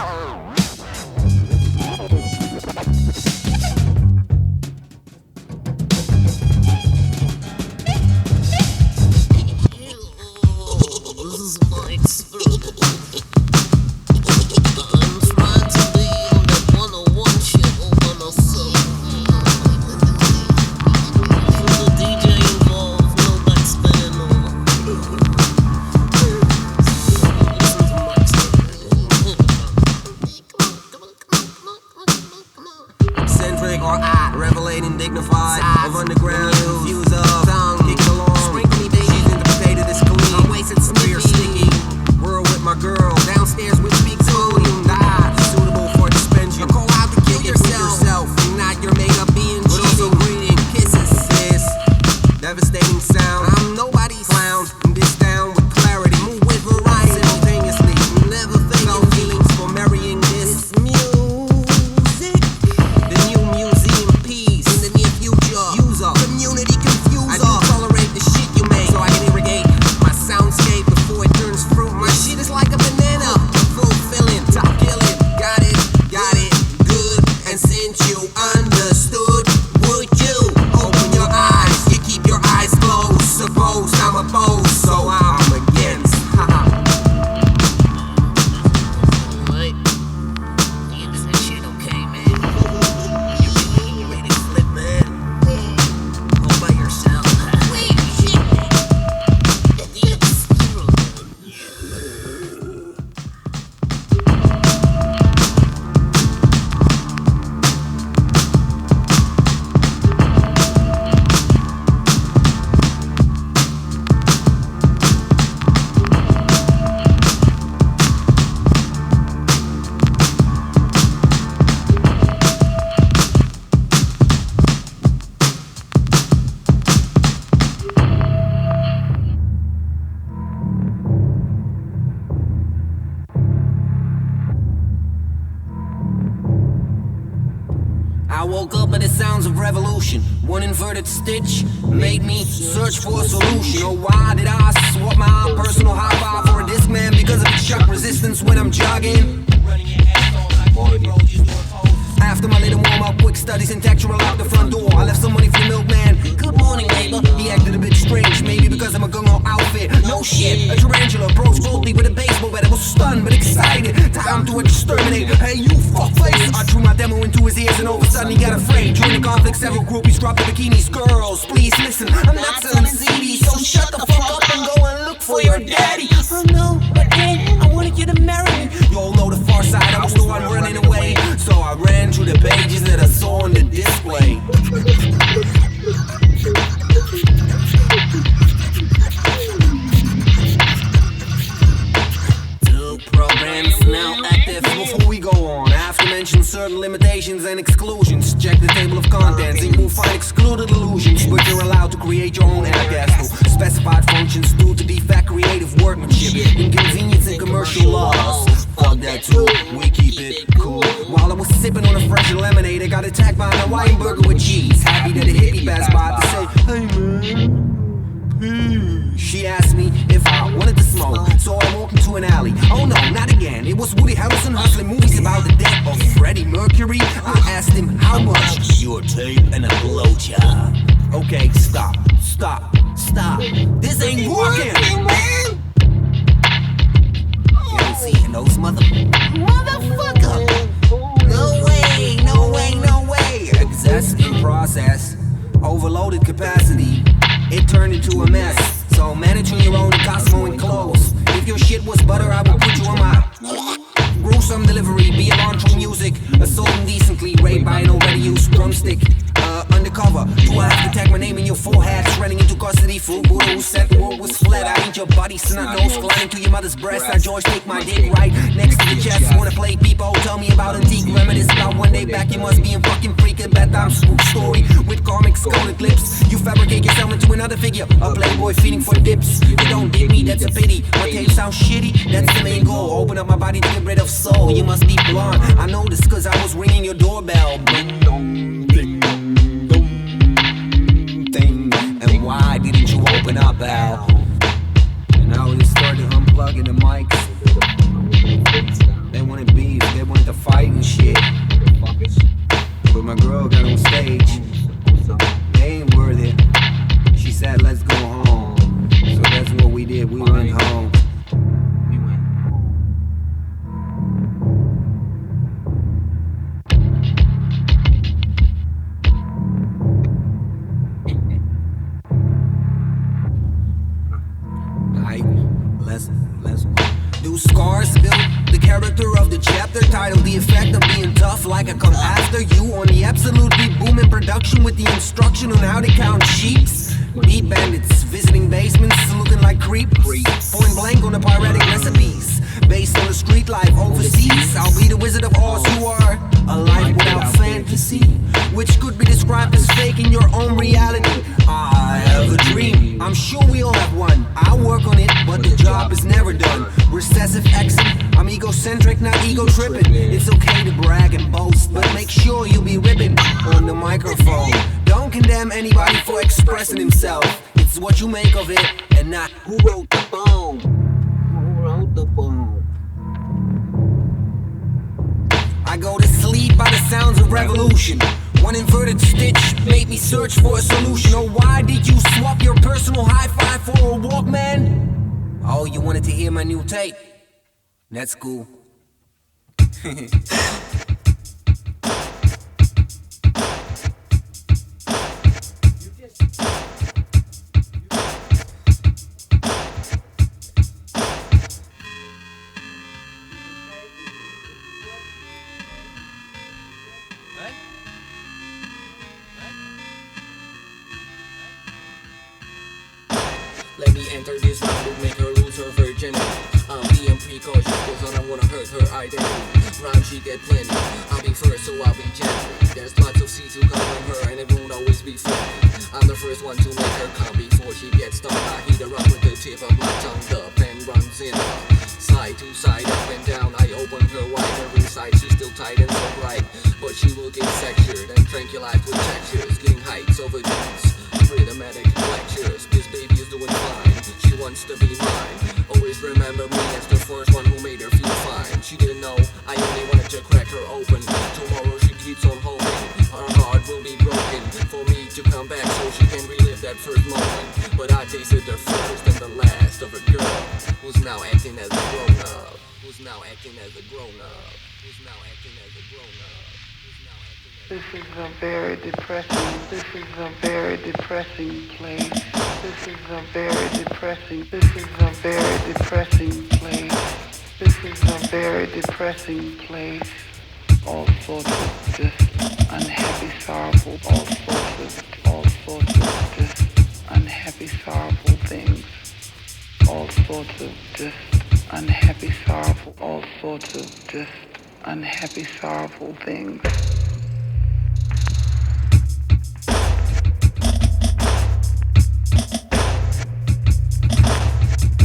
Eccentric or odd, revelating, dignified, of underground use of tongue, kick it along, sprinkle me baby, she's in the potato that's clean, I'm wasted smear sticky, world with my girl, downstairs with big volume, die, suitable for dispension, a call out to kill yourself, not your made up being, but also greeting, kisses, sis, devastating sound, I'm nobody's clown, in this town with clarity, move with variety, simultaneously, never fake no feelings for marrying this music. The new museum piece in the near future. User, community confuser. I do tolerate the shit you make, so I can irrigate my soundscape before it turns fruit. My shit is like a banana, fulfilling, top killing. Got it, good. And since you understood, would you open your eyes? You keep your eyes closed. Suppose I'm opposed, so I'm against. Haha. I woke up at the sounds of revolution. One inverted stitch made me search for a solution. Oh, why did I swap my personal high five for a disc man? Because of the shock resistance when I'm jogging. After my little warm-up, quick studies and textural out the front door, I left some money for the milkman. Good morning, neighbor. He acted a bit strange, maybe because I'm a gung-ho outfit. No shit, a tarantula approached boldly with a baseball bat. I was stunned but excited. Time to exterminate. Hey, you fuckface! I threw my demo into his ears and all of a sudden he got afraid. During the conflict, several groupies dropped their bikinis. Girls, please listen, I'm not selling CDs, so shut the fuck up and go and look for your daddy. Oh no, but then I wanted you to marry me. You all know the far side, I was the one running away. So I ran through the pages that I saw on the display. Two programs now active. Before we go on, I have to mention certain limitations and exclusions. Check the table of contents and you will find excluded illusions, but you're allowed to create your own Orgasmo. Specified functions due to defect creative workmanship, inconvenience and commercial laws. Fuck that too, we keep it cool. While I was sipping on a fresh lemonade, I got attacked by a Hawaiian burger with cheese. Happy that a hippie passed by to say, hey man, she asked me if I wanted to smoke, so I walked into an alley. Oh no, not again. It was Woody Harrelson hustling movies about the death of Freddie Mercury. I asked him how much. Your tape and a blowjob. Okay, stop. This ain't working, man. You ain't seeing those motherfucker. No way. Excess in process, overloaded capacity. It turned into a mess. So managing your own Cosmo and clothes. If your shit was butter, I would put you on my gruesome delivery. Be alarmed from music, assault indecently, raped by an already used drumstick. Undercover, do I have to tag my name in your forehead? Shredding into custody, full Buddha who said the world was flat. I eat your body, snot nose, climbing to your mother's breast. I George take my dick right next to the chest. Wanna play people, tell me about antique reminisce about one day back. You must be in fucking freaking a bedtime spook story with comics colored lips. You fabricate yourself into another figure, a playboy feeding for dips. You don't dig me, that's a pity. My tape sounds shitty, that's the main goal. Open up my body to get rid of soul. You must be blonde. I know this cause I was ringing your doorbell. Ding dong, ding dong, dong, ding. And why didn't you open up, Al? And now they started unplugging the mics. They wanted beef, they wanted to fight and shit. But my girl got on stage. They ain't worth it. She said, let's go home. So that's what we did, we went home. Let's do scars build the character of the chapter titled The Effect of Being Tough. Like I come after you on the absolutely booming production with the instruction on how to count sheeps. Beat bandits visiting basements looking like creeps. Point blank on the piratic recipes based on the street life overseas. I'll be the Wizard of Oz. You are a life without fantasy, which could be described as fake in your own reality. I have a dream, I'm sure we all have one. I work on it, but the job is never done. Recessive accent, I'm egocentric, not ego tripping. It's okay to brag and boast, but make sure you be ripping on the microphone. Don't condemn anybody for expressing himself. It's what you make of it, and not who wrote the poem. Who wrote the poem? I go to sleep by the sounds of revolution. One inverted stitch made me search for a solution. Oh, why did you swap your personal hi-fi for a Walkman? Oh, you wanted to hear my new tape? That's cool. Let me enter this round to make her lose her virginity. I'm being precautious cause I don't wanna hurt her identity. Rhyme she get plenty, I'll be first so I'll be gentle. There's lots of seeds who come on her and it won't always be friendly. I'm the first one to make her come before she gets stung. I heat her up with the tip of my tongue. The pen runs in her side to side, up and down. I open her wide, her inside she's still tight and so bright. But she will get sexured and tranquilized with textures, getting heights over dudes. Rhythmatic lectures, this baby is doing fine. She wants to be mine. Always remember me as the first one who made her feel fine. She didn't know I only wanted to crack her open. Tomorrow she keeps on hoping her heart will be broken for me to come back so she can relive that first moment. But I tasted the first and the last of a girl who's now acting as a grown up. Who's now acting as a grown up. Who's now acting as a grown up. This is a very depressing, this is a very depressing place. This is a very depressing, this is a very depressing place. This is a very depressing place. All sorts of just unhappy, sorrowful, all sorts of just unhappy, sorrowful things. All sorts of just unhappy, sorrowful, all sorts of just unhappy, sorrowful things.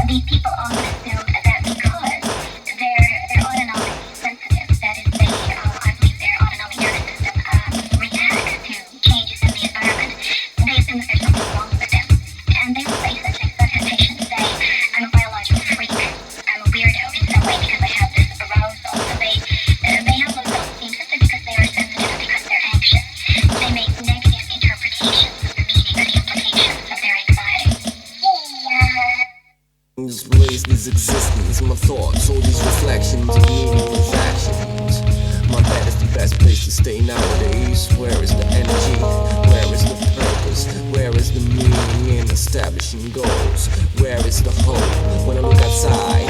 These people often assume that because they're autonomic sensitive, that is, I believe their autonomic nervous system reacts to changes in the environment. They assume that there's something wrong with them, and they will say such as patients say, I'm a biological freak, I'm a weirdo in some way because I have this arousal. So they have low self-esteem simply because they are sensitive and because they're anxious. They make negative interpretations of the meaning or the implications of their anxiety. Displays this existence, my thoughts, all these reflections of meaningless actions. My bed is the best place to stay nowadays. Where is the energy? Where is the purpose? Where is the meaning in establishing goals? Where is the hope? When I look outside,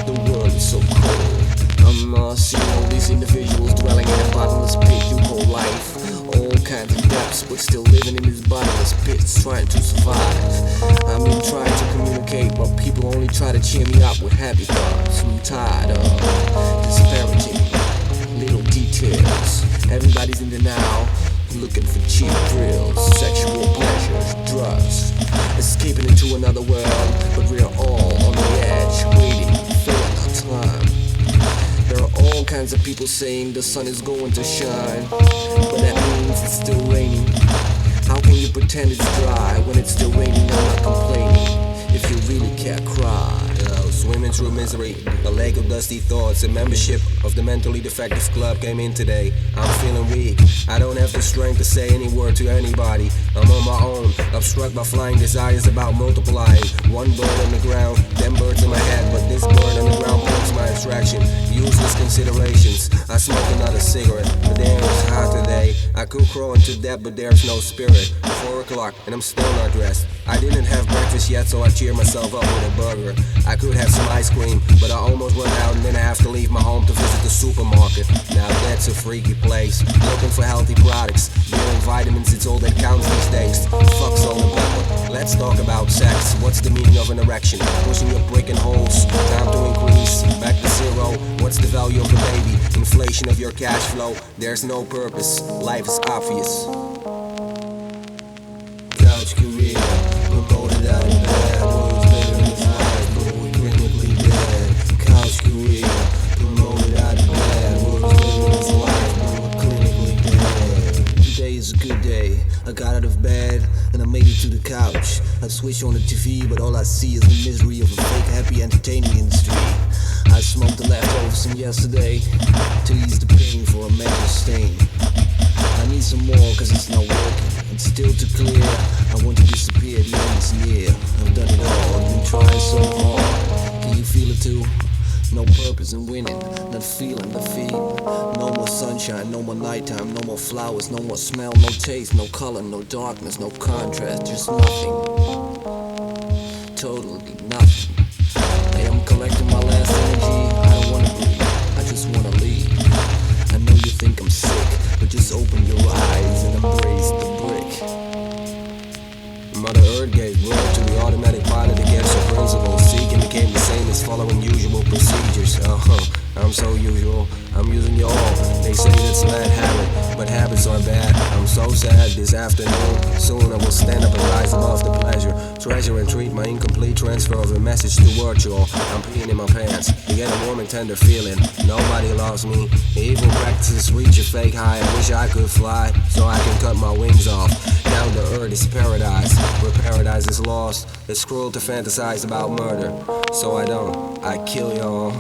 the world is so cold. I'm seeing all these individuals dwelling in a bottomless pit you call life. All kinds of depths, but still living in these bottomless pits, trying to survive. I've been trying to communicate, but people only try to cheer me up with happy thoughts. I'm tired of disparaging little details. Everybody's in the now, looking for cheap thrills, sexual pleasures, drugs, escaping into another world, but we're all on the edge, waiting, filling our time. There are all kinds of people saying the sun is going to shine, but that means it's still raining. How can you pretend it's dry when it's still raining? I'm not complaining. If you really can't cry, swimming through misery, a lake of dusty thoughts. A membership of the mentally defective club came in today. I'm feeling weak. I don't have the strength to say any word to anybody. I'm on my own, obstruct by flying desires about multiplying. One bird on the ground, 10 birds in my head, but this bird on the ground pulls my abstraction. Useless considerations. I smoke another cigarette. The air is hot today. I could crawl into debt, but there's no spirit. 4 o'clock and I'm still not dressed. I didn't have breakfast yet, so I cheer myself up with a burger. I could have some ice cream, but I almost went out and then I have to leave my home to visit the supermarket. Now that's a freaky place. Looking for healthy products, beer and vitamins, it's all that counts these days. Fuck salt and pepper. Let's talk about sex. What's the meaning of an erection? Pushing your brick in holes. Time to increase. Back to zero. What's the value of a baby? Inflation of your cash flow. There's no purpose. Life is obvious. Couch career, promoted out of bed. Who's living his life, but we're clinically dead. Couch career, promoted out of bed. Who's living his life, but we're clinically dead. Today is a good day. I got out of bed and I made it to the couch. I switched on the TV, but all I see is the misery of a fake happy entertaining industry. I smoked the leftovers from yesterday to ease the pain for a mental stain. I need some more cause it's not working. It's still too clear. I want to disappear, the end is near. I've done it all, I've been trying so hard. Can you feel it too? No purpose in winning, not feeling defeat. No more sunshine, no more nighttime, no more flowers, no more smell, no taste, no color, no darkness, no contrast, just nothing. Totally nothing. I am collecting my last energy. I don't wanna breathe, I just wanna leave. I know you think I'm sick, but just open your eyes and embrace the brick. Mother Earth gave birth to the automatic pilot against her principles. Seeking became the same as following usual procedures. I'm so usual, I'm using you all. They say that's a bad habit, but habits are bad. I'm so sad this afternoon. Soon I will stand up and rise above the pleasure. Treasure and treat my incomplete transfer of a message toward you all. I'm peeing in my pants to get a warm and tender feeling. Nobody loves me. Evil practices reach a fake high. I wish I could fly so I can cut my wings off. Down to earth is paradise, where paradise is lost. It's cruel to fantasize about murder, so I don't. I kill y'all.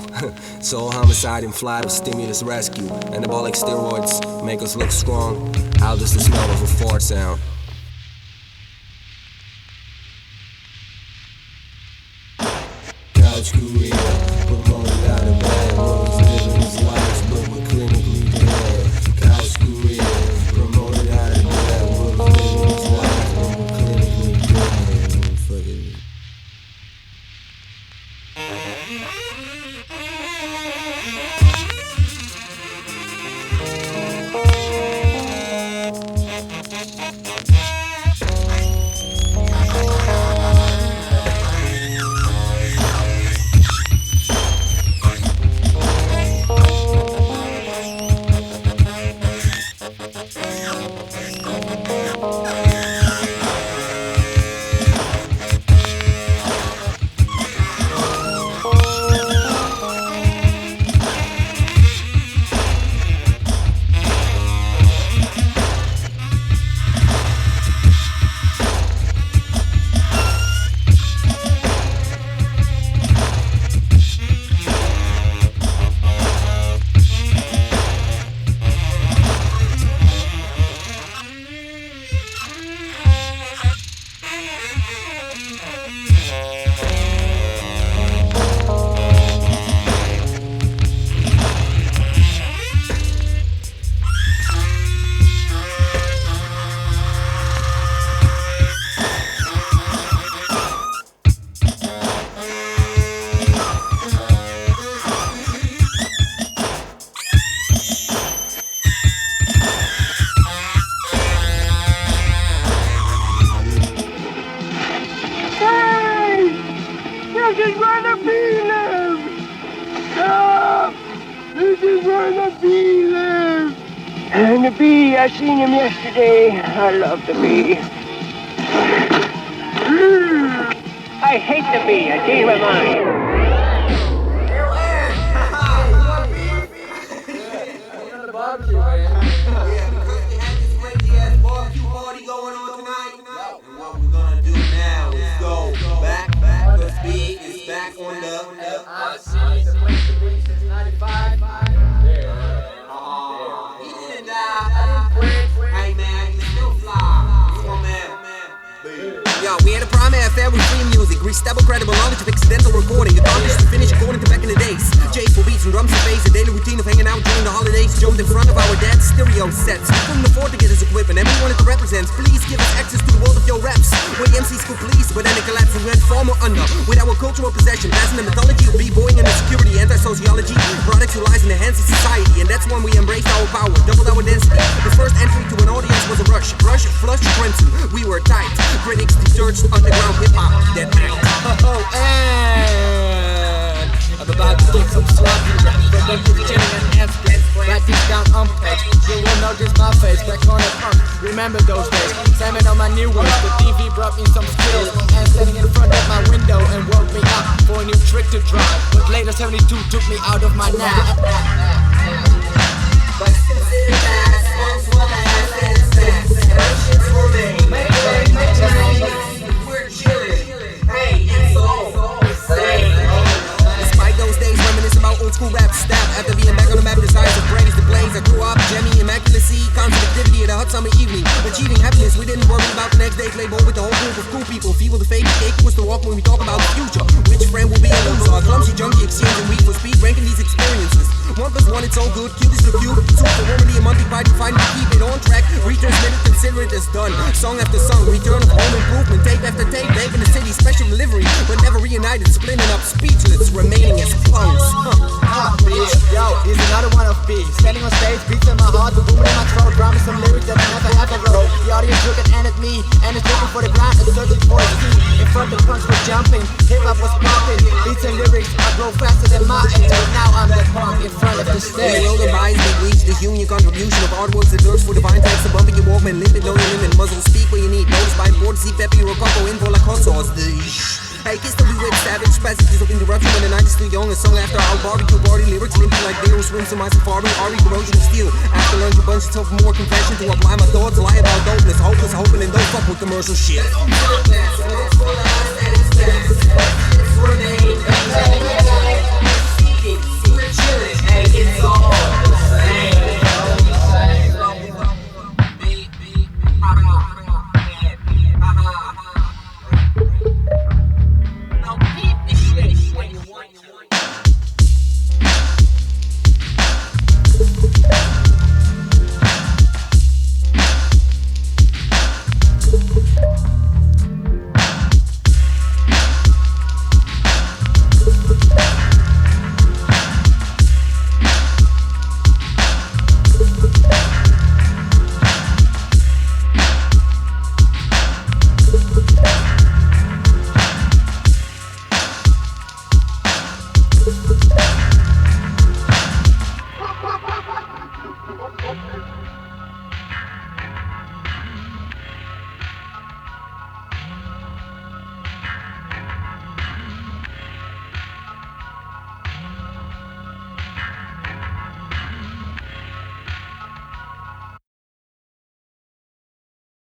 Soul homicide in flight of stimulus rescue. Anabolic steroids make us look strong. How does the smell of a fart sound? Couch career, promoted out of bed. Rose living his life, but we're clinically dead. Couch career, promoted out of bed. Rose living his life, but we're clinically dead. Fuck it. the bee. I seen him yesterday. I love the bee. I hate the bee. I changed my mind. Going on tonight. And what we're gonna do now is go back. The speed is back on the I see the place to be since 95. He didn't die. Hey man, you still fly. Come on, man. Yo, we had a prime affair with free music. Restable credible knowledge of accidental recording. Accomplished to finish according to back in the days. J for beats and drums and bass. A daily routine of hanging out during the holidays. Jumped in front of our dad's stereo sets. We couldn't afford to get his equipment and we wanted to represent. Please give us access to the world of your raps. Where the MCs could please, but then it collapsed and went far more under. With our cultural possession, passing the mythology of b-boying and insecurity, anti-sociology, products who lies in the hands of society. And that's when we embraced our power, doubled our density. The first entry to an audience was a rush, flush, crimson. We were tight. Critics searched underground hip-hop that night. And I'm about to get some sloppy rap, but don't get chilling and answering. Right deep down on page, you will notice my face back on the punk. Remember those days, slamming on my new words. The TV brought me some skills, and standing in front of my window and woke me up for a new trick to try. But later 72 took me out of my nap. But still sitting back, smokes will last and sex. Emotions remain. We're chilling. Hey, it's all same. Despite those days, reminisce about old school rap stab. After being back on the map, desires of brains to blaze. I grew up, Jemmy, immaculacy, constant activity at a hot summer evening. Achieving happiness, we didn't worry about the next day. Play ball with the whole group of cool people. Feeble the fake cake was the walk when we talk about the future. Which friend will be a loser? A clumsy junkie exchanging weed for speed, ranking these experiences. 1 + 1, it's all good. Cute is the cute. 2 for womanly, a monthly party, fighting to keep it on track. Retransmitted, consider it as done. Song after song, return of home improvement. Tape after tape, back in the city, special delivery. But never reunited, splitting up, speechless, remaining as clones. Bitch, yo, here's another one of B. Standing on stage, beats in my heart, the booming in my throat, rhyming some lyrics that I never ever wrote. The audience looking at me, and it's looking for the ground and searching for a key. In front the punks were jumping, hip-hop was popping. Beats and lyrics, I grow faster than my age. But now I'm the punk in front of the stage. In the world of minds, we reach this union contribution of artworks that lurks for divine types of bumping your Walkman, limit, know your limit, muzzle, speak where you need. Notice by board, see Pepe, Rococo, info like hot sauce. Hey, kids to be with savage passages of interruption when the night is still young. A song after our barbecue party, lyrics limpy like Dale swims in my safari. Ari, corrosion of steel. After lunch, a bunch of more confession to apply my thoughts, lie about dopeness, hopeless, hoping, and don't fuck with commercial shit.